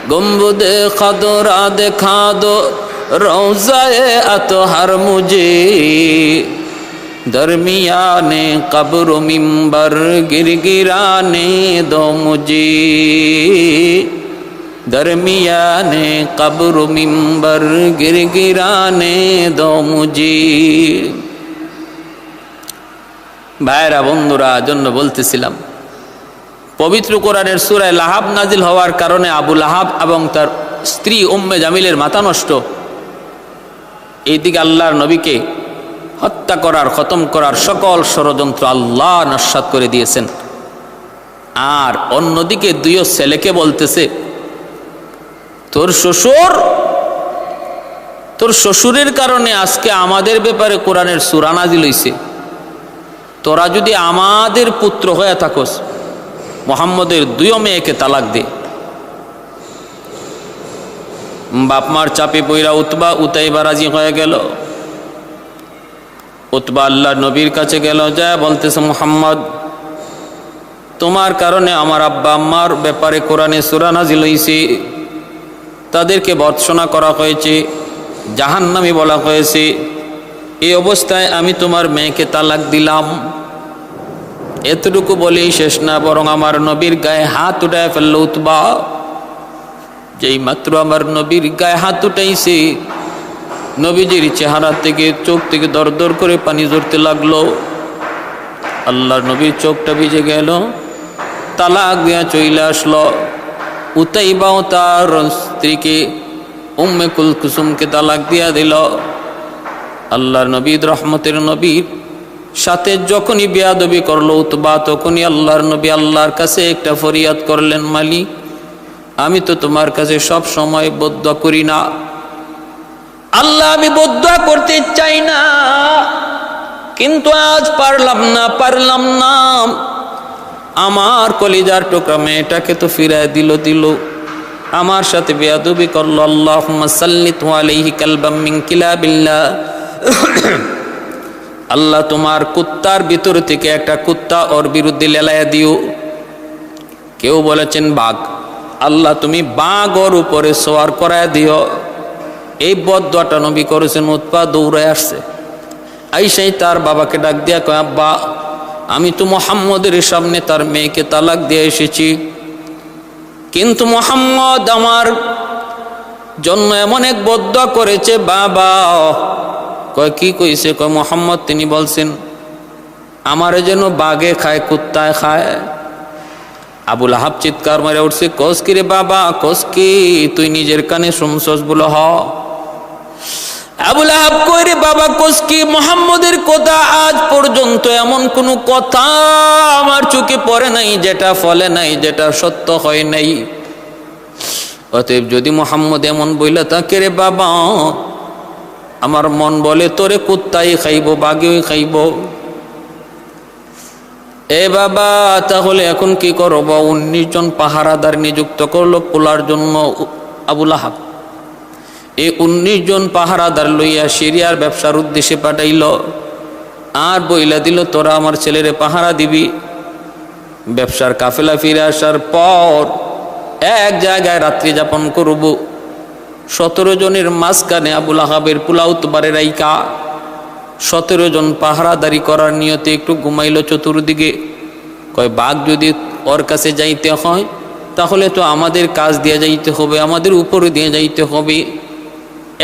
गुंबदे खदरा दिखा दो रोज़ाए अतहर मुझे, दरमियाने कब्र मिंबर गिरगिराने दो मुझे, दरमियाने कब्र मिंबर गिरगिराने दो मुझे। ভাইরা বন্ধুরা, জন্য বলতেছিলাম পবিত্র কোরআনের সূরা লাহাব নাজিল হওয়ার কারণে আবু লাহাব এবং তার স্ত্রী উম্মে জামিলের মাথা নষ্ট। এইদিকে আল্লাহর নবীকে হত্যা করার, খতম করার সকল ষড়যন্ত্র আল্লাহ নস্যাৎ করে দিয়েছেন। আর অন্যদিকে দুইও ছেলেকে বলতেছে, তোর শ্বশুরের কারণে আজকে আমাদের ব্যাপারে কোরআনের সূরা নাজিল হইছে। তোরা যদি আমাদের পুত্র হয়ে থাকস, মুহাম্মদের দুইও মেয়েকে তালাক দে। বাপ মার চাপে পইরা উতাইবা রাজি হয়ে গেল। উতবা আল্লাহ নবীর কাছে গেল, যায় বলতেছে, মুহাম্মদ, তোমার কারণে আমার আব্বা আম্মার ব্যাপারে কোরআনে সূরা নাজিল হইছে, তাদেরকে ভর্ৎসনা করা হয়েছে, জাহান্নামী বলা হয়েছে। এই অবস্থায় আমি তোমার মেয়েকে তালাক দিলাম। এতটুকু বলেই শেষ না, বরং আমার নবীর গায়ে হাত উঠায় ফেলল উতবা। যেই মাত্র আমার নবীর গায়ে হাত উঠাইছে, নবীজির চেহারা থেকে, চোখ থেকে দর দর করে পানি ঝরতে লাগলো। আল্লাহর নবীর চোখটা ভিজে গেল, তালাক দিয়া চলে আসলো। উতাইবাও তার স্ত্রীকে উম্মে কুলসুমকে তালাক দিয়া দিল। আল্লাহর নবী রহমতের নবীর সাথে যখনই বেয়াদবি করলো উতবা, তখনই আল্লাহর নবী আল্লাহর কাছে একটা ফরিয়াদ করলেন, মালিক, আমি তো তোমার কাছে সব সময় বদদুয়া করি না, আল্লাহ আমি বদদুয়া করতে চাই না, কিন্তু আজ পারলাম না। আমার কলিজার টুকরা মেয়েটাকে তো ফিরায় দিল, আমার সাথে বেয়াদবি করলো। আল্লাহুম্মা সাল্লিতু আলাইহি কালবাম মিন কিলাবিল্লাহ, আল্লাহ তোমার কুত্তার ভিতর থেকে একটা কুত্তা ওর বিরুদ্ধে লেলায়া দিও। কেউ বলেছেন বাঘ, আল্লাহ তুমি বাঘ ওর উপরে সওয়ার করায় দিও। এই বদদুয়াটা নবী করেছেন। উতবা দৌড়ে আসছে, আইসাই তার বাবাকে ডাক দিয়া কয়, আব্বা, আমি তো মুহাম্মদের সামনে তার মেয়েকে তালাক দিয়ে এসেছি, কিন্তু মুহাম্মদ আমার জন্য এমন এক বদদুয়া করেছে। বাবা কয়, কি কইছে? কয়, মুহাম্মদ তিনি বলছেন আমারে যেন বাঘে খায়, কুত্তায় খায়। আবু লাহাব চিৎকার মারে উঠছে, কস কি রে বাবা, কস কি? তুই নিজের কানে শুনছস বলে? হ। আবু লাহাব কই, রে বাবা কস কি? মুহাম্মদের কথা আজ পর্যন্ত এমন কোনো কথা আমার চোখে পড়ে নাই যেটা ফলে নাই, যেটা সত্য হয় নাই। অতএব যদি মুহাম্মদ এমন বইলা থাকে, রে বাবা, আমার মন বলে তোরে কুত্তাই খাইব, বাঘেই খাইব। এ বাবা, তাহলে এখন কি করব? 19 জন পাহারাদার নিযুক্ত করলো পোলার জন্য আবুল আহাব। এই 19 জন পাহারাদার লইয়া সিরিয়ার ব্যবসার উদ্দেশ্যে পাঠাইল, আর বইলা দিল তোরা আমার ছেলেরে পাহারা দিবি। ব্যবসার কাফেলা ফিরে আসার পর এক জায়গায় রাত্রি যাপন করব। 17 জনের মাঝখানে আবুল আহাবের পোলা উতবারে রাইকা 17 জন পাহারাদারি করার নিয়তে একটু ঘুমাইল চতুর্দিকে। কয় বাঘ যদি ওর কাছে যাইতে হয় তাহলে তো আমাদের কাজ দিয়ে যাইতে হবে, আমাদের উপরে দিয়ে যাইতে হবে।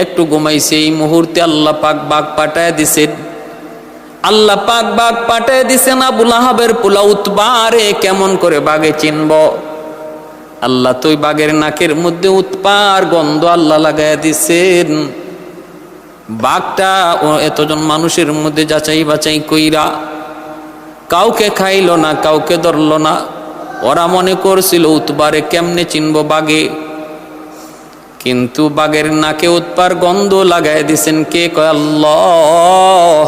একটু ঘুমাইছে, এই মুহূর্তে আল্লাহ পাক বাঘ পাঠায় দিছেন। আল্লাহ পাক বাঘ পাঠায় দিছেন আবুল আহাবের পোলা উতবারে। কেমন করে বাঘে চিনব? আল্লাহ তো ওই বাঘের নাকের মধ্যে উৎপার গন্ধ আল্লাহ লাগাইয়া দিছেন। বাঘটা এতজন মানুষের মধ্যে যাচাই বাছাই কইরা কাউকে খাইল না, কাউকে ধরল না। ওরা মনে করছিল উতবারে কেমনে চিনব বাঘে, কিন্তু বাঘের নাকে উৎপার গন্ধ লাগাই দিছেন কে? কয় আল্লাহ।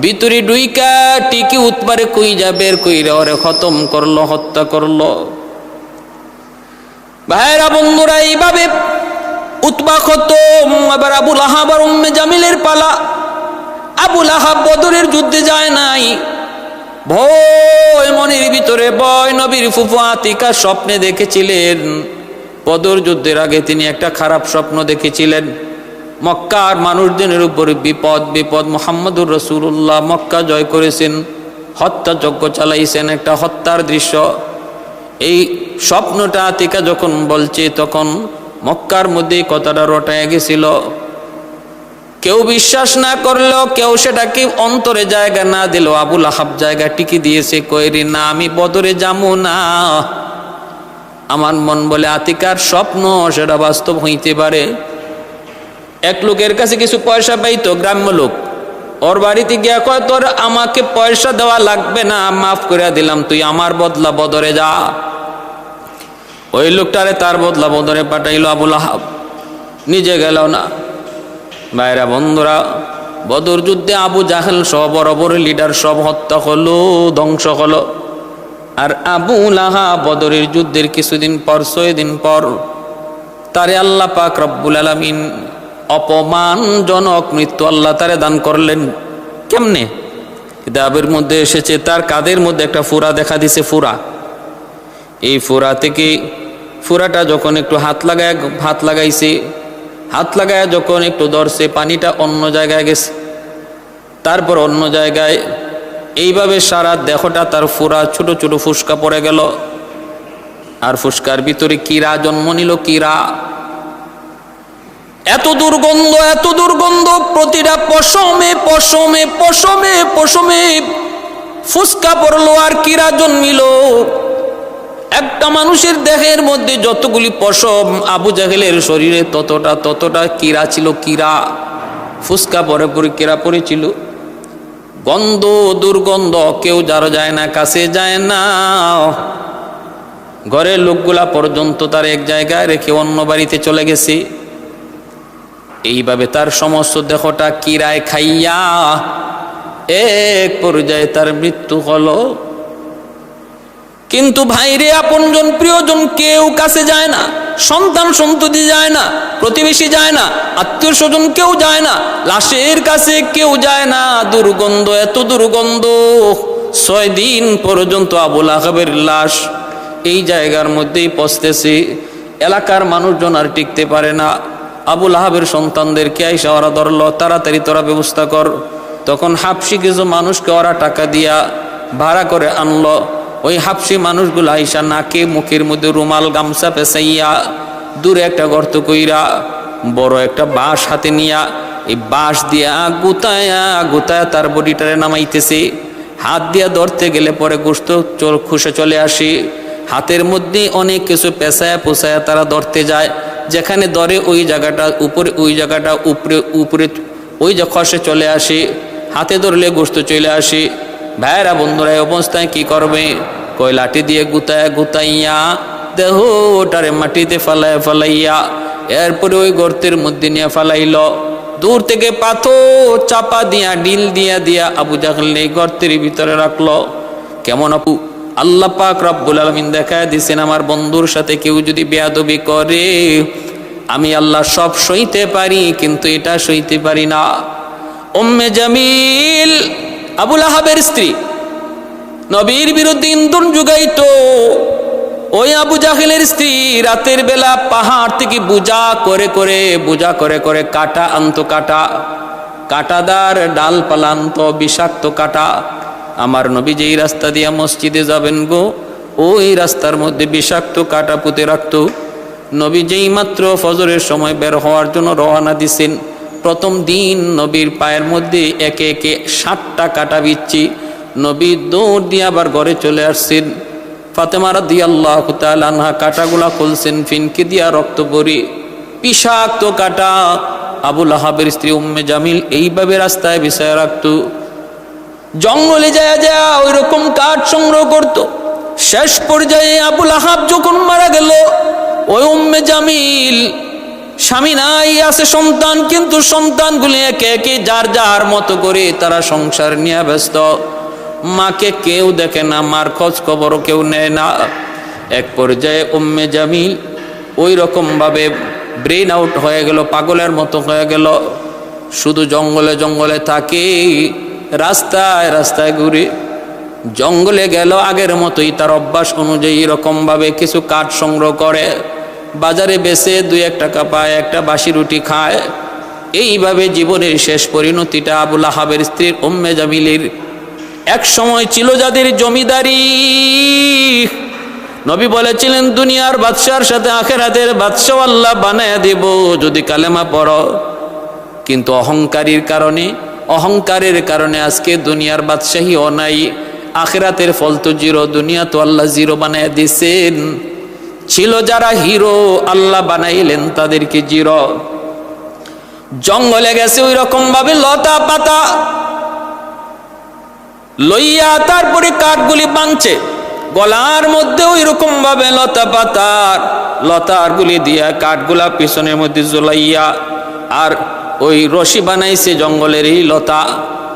ভিতরে ডুইকা টিকি উতবারে কই যা বের কইরা ওরে খতম করলো, হত্যা করলো। ভাইরা বন্ধুরা, এইভাবে উতবা খতম। আবার আবুল আহাব আর উম্মে জামিলের পালা। আবুল আহাব বদরের যুদ্ধে যায় নাই, ভয় মনের ভিতরে ভয়। নবীর ফুফু আতিকা স্বপ্নে দেখেছিলেন, বদর যুদ্ধের আগে তিনি একটা খারাপ স্বপ্ন দেখেছিলেন। মক্কার মানুষজনের উপরে বিপদ বিপদ। মুহাম্মদুর রাসূলুল্লাহ মক্কা জয় করেছেন, হত্যাযজ্ঞ চালাইছেন, একটা হত্যার দৃশ্য। এই স্বপ্নটা আতিকা যখন বলছে তখন মক্কার মধ্যে কথাটা রটায় গেছিল। কেউ বিশ্বাস না করলেও, কেউ সেটাকে অন্তরে জায়গা না দিল, আবুল আহাব জায়গা টিকি দিয়েছে। কইরি না, আমি বদরে যাবো না। আমার মন বলে আতিকার স্বপ্ন সেটা বাস্তব হইতে পারে। এক লোকের কাছে কিছু পয়সা পাইতো, গ্রাম্য লোক। ওর বাড়িতে গিয়া কয় তোর আমাকে পয়সা দেওয়া লাগবে না, মাফ করে দিলাম, তুই আমার বদলা বদরে যা। ওই লোকটারে তার বদলা বদরে পাঠাইল আবুল আহাব, নিজে গেল না। ভাইরা বন্ধুরা, বদর যুদ্ধে আবু জাহেল সহ বড় বড় লিডার সব হত্যা হলো, ধ্বংস হলো। আর আবুল আহাব বদরের যুদ্ধের কিছুদিন পর, 6 দিন পর তারে আল্লাহ পাক রব্বুল আলামিন অপমানজনক মৃত্যু আল্লাহ তারে দান করলেন। কেমনে? কিতাবের মধ্যে এসেছে তার কাঁধের মধ্যে একটা ফুরা দেখা দিছে, ফুরা। এই ফুরা থেকে, ফুরাটা যখন একটু হাত লাগাইছে, হাত লাগায় যখন একটু ধরছে, পানিটা অন্য জায়গায় গেছে, তারপর অন্য জায়গায়। এইভাবে সারা দেহটা তার ফুরা, ছোট ছোট ফুসকা পড়ে গেল। আর ফুসকার ভিতরে কীরা জন্ম নিল, কীরা। এত দুর্গন্ধ, এত দুর্গন্ধ, প্রতিটা পশমে পশমে পশমে পশমে ফুসকা পড়লো আর কীরা জন্মিল। একটা মানুষের দেহের মধ্যে যতগুলি পশম, আবু জাহেলের শরীরে ততটা কীরা ছিল, কীরা। ফুসকা পরে পরে কীরা পড়েছিল। গন্ধ, দুর্গন্ধ, কেউ যারা যায় না, কাছে যায় না। ঘরের লোকগুলা পর্যন্ত তার এক জায়গায় রেখে অন্য বাড়িতে চলে গেছে। এইভাবে তার সমস্ত দেহটা কীরায় খাইয়া এক পর্যায়ে তার মৃত্যু হলো। কিন্তু ভাইরে, আপনজন প্রিয়জন কেউ কাছে যায় না, সন্তান সন্ততি যায় না, প্রতিবেশী যায় না, আত্মীয় স্বজন কেউ যায় না, লাশের কাছে কেউ যায় না। দুর্গন্ধ, এত দুর্গন্ধ। 6 দিন পর্যন্ত আবুল আহাবের লাশ এই জায়গার মধ্যেই পচতেছে। এলাকার মানুষজন আর টিকতে পারে না। আবুল আহাবের সন্তানদেরকে আইসা ওরা ধরল, তাড়াতাড়ি তোরা ব্যবস্থা কর। তখন হাবশি কিছু মানুষকে ওরা টাকা দিয়া ভাড়া করে আনলো। ওই হাবশি মানুষগুলো আইসা নাকে মুখের মধ্যে রুমাল গামছা পেঁচাইয়া দূরে একটা গর্ত কইরা বড় একটা বাঁশ হাতে নিয়া এই বাঁশ দিয়া গুতায়া গুতায়া তার বডিটারে নামাইতেছে। হাত দিয়া ধরতে গেলে পরে গোশত খুশে চলে আসে। হাতের মধ্যে অনেক কিছু পেঁচায়া পোছায়া তারা ধরতে যায়। যেখানে ধরে ওই জায়গাটা উপরে, ওই জায়গাটা উপরে উপরে ওই যে খসে চলে আসে। হাতে ধরলে গোশত চলে আসে। ভাইরা বন্ধুরা, এই অবস্থায় কি করবে? কই লাঠি দিয়ে গুতায়া গুতাইয়া দেহটারে মাটিতে ফালাইয়া এরপরে ওই গর্তের মধ্যে নিয়ে ফালাইল। দূর থেকে পাথর চাপা দিয়া, ডিল দিয়া আবু জাহেল এই গর্তের ভিতরে রাখলো। কেমন আপু? আল্লাহ পাক রব্বুল আলামিন দেখায় দিছেন, আমার বন্ধুর সাথে কেউ যদি বেয়াদবি করে আমি আল্লাহ সব সইতে পারি, কিন্তু এটা সইতে পারি না। উম্মে জামিল আবু লাহাবের স্ত্রী, নবীর বিরুদ্ধে ইন্ধন জুগাইতো। ওই আবু জাহেলের স্ত্রী রাতের বেলা পাহাড় থেকে বোঝা করে করে কাটা আনতো, কাটাদার ডালপালা আনতো, বিষাক্ত কাটা। আমার নবী যেই রাস্তা দিয়া মসজিদে যাবেন গো, ওই রাস্তার মধ্যে বিষাক্ত কাটা পুঁতে রাখতো। নবী যেই মাত্র ফজরের সময় বের হওয়ার জন্য রওনা দিছেন, প্রথম দিন নবীর পায়ের মধ্যে একে একে 60টা কাটা বিচ্ছি। নবী দৌড় দিয়ে আবার ঘরে চলে আসছেন। ফাতেমা রাদিয়াল্লাহু তাআলা আনহা কাটাগুলা খুলছেন, ফিনকি দিয়া রক্ত পড়ি, বিষাক্ত কাটা। আবু লাহাবের স্ত্রী উম্মে জামিল এইভাবে রাস্তায় বিছায় রাখতো। জঙ্গলে যায় ওই রকম কাঠ সংগ্রহ করত। শেষ পর্যায়ে আবু লাহাব যখন মারা গেল, ওই উম্মে জামিল, স্বামী নাই, আছে সন্তান, কিন্তু সন্তানগুলি একে একে যার যার মতো করে তারা সংসার নিয়ে ব্যস্ত। মাকে কেউ দেখে না, মার খোঁজ খবরও কেউ নেয় না। এক পর্যায়ে উম্মে জামিল ওই রকম ভাবে ব্রেন আউট হয়ে গেল, পাগলের মতো হয়ে গেল। শুধু জঙ্গলে জঙ্গলে থাকে, রাস্তায় রাস্তায় ঘুরে। জঙ্গলে গেল আগের মতোই তার অভ্যাস অনুযায়ী এরকম ভাবে কিছু কাঠ সংগ্রহ করে, বাজারে বেচে 2-1 টাকা পায়, একটা বাসি রুটি খায়। এইভাবে জীবনের শেষ পরিণতিটা আবু লাহাবের স্ত্রীর উম্মে জামিলের। এক সময় ছিল যাদের জমিদারি, নবী বলেছিলেন দুনিয়ার বাদশার সাথে আখিরাতের বাদশাও আল্লাহ বানায় দেব যদি কালেমা পড়ো। কিন্তু অহংকারের কারণে আজকে দুনিয়ার বাদশাহীও নাই, আখিরাতের ফল তো জিরো, দুনিয়া তো আল্লাহ জিরো বানায় দিছেন। ছিল যারা হিরো, আল্লাহ বানাইলেন তাদেরকে জিরো। জঙ্গলে গেছে ওই রকম ভাবে লতা পাতা লইয়া তারপরে কাঠগুলি বাঁধছে, গলার মধ্যে ওই রকম ভাবে লতার গুলি দিয়া কাঠগুলা পিছনের মধ্যে ঝুলাইয়া, আর ওই রশি বানাইছে জঙ্গলের এই লতা,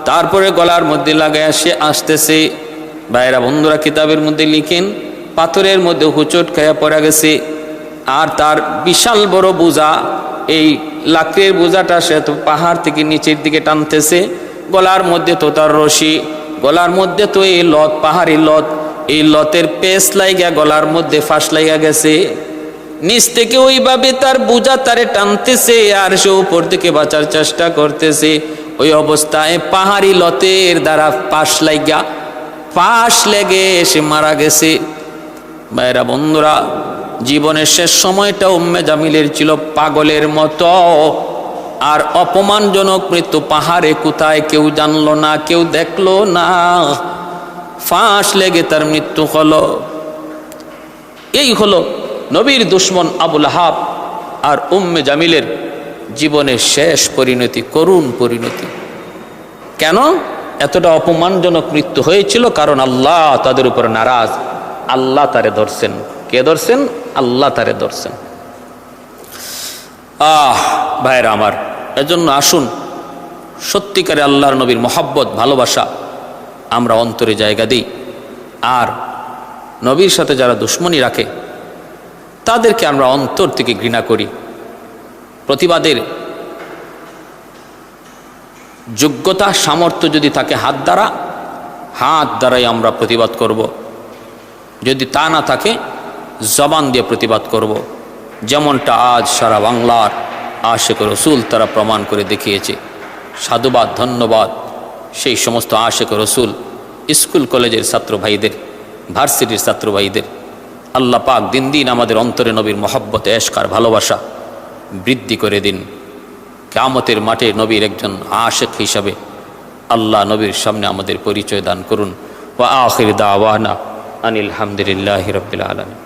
তারপরে গলার মধ্যে লাগাই সে আসতেছে। ভাইরা বন্ধুরা, কিতাবের মধ্যে লিখেন পাথরের মধ্যে হুচট খাইয়া পড়া গেছে। আর তার বিশাল বড় বোঝা, এই লাকড়ির বোঝাটা সে তো পাহাড় থেকে নিচের দিকে টানতেছে। গলার মধ্যে তো তার রশি, গলার মধ্যে তো এই লত, পাহাড়ি লত, এই লতের পেস লাইগা গলার মধ্যে ফাঁস লাইগা গেছে। নিচ থেকে ওইভাবে তার বোঝা তারে টানতেছে, আর সে উপর থেকে বাঁচার চেষ্টা করতেছে। ওই অবস্থায় পাহাড়ি লতের দ্বারা পাশ লেগে সে মারা গেছে। ভাইরা বন্ধুরা, জীবনের শেষ সময়টা উম্মে জামিলের ছিল পাগলের মতো। আর অপমানজনক মৃত্যু, পাহাড়ে কোথায় কেউ জানলো না, কেউ দেখলো না, ফাঁস লেগে তার মৃত্যু হলো। এই হলো নবীর দুশ্মন আবু লাহাব আর উম্মে জামিলের জীবনের শেষ পরিণতি, করুণ পরিণতি। কেন এতটা অপমানজনক মৃত্যু হয়েছিল? কারণ আল্লাহ তাদের উপর নারাজ, আল্লাহ তারে ধরছেন। কে ধরছেন? আল্লাহ তারে ধরছেন। ভাইরা আমার, এজন্য আসুন সত্যিকারে আল্লাহর নবীর মহব্বত, ভালোবাসা আমরা অন্তরে জায়গা দিই। আর নবীর সাথে যারা দুশ্মনী রাখে তাদেরকে আমরা অন্তর থেকে ঘৃণা করি। প্রতিবাদের যোগ্যতা, সামর্থ্য যদি থাকে হাত দ্বারাই আমরা প্রতিবাদ করব। যদি তা না থাকে জবান দিয়ে প্রতিবাদ করব। যেমনটা আজ সারা বাংলার আশিক রসুল তারা প্রমাণ করে দেখিয়েছে। সাধুবাদ, ধন্যবাদ সেই সমস্ত আশিক রসুল, স্কুল কলেজের ছাত্র ভাইদের, ভার্সিটির ছাত্র ভাইদের। আল্লাহ পাক দিন দিন আমাদের অন্তরে নবীর মহব্বত, এশক আর ভালোবাসা বৃদ্ধি করে দিন। কিয়ামতের মাঠে নবীর একজন আশিক হিসাবে আল্লাহ নবীর সামনে আমাদের পরিচয় দান করুন। ওয়া আখির দাওয়ানা আনিল হামদুলিল্লাহি রাব্বিল আলামিন।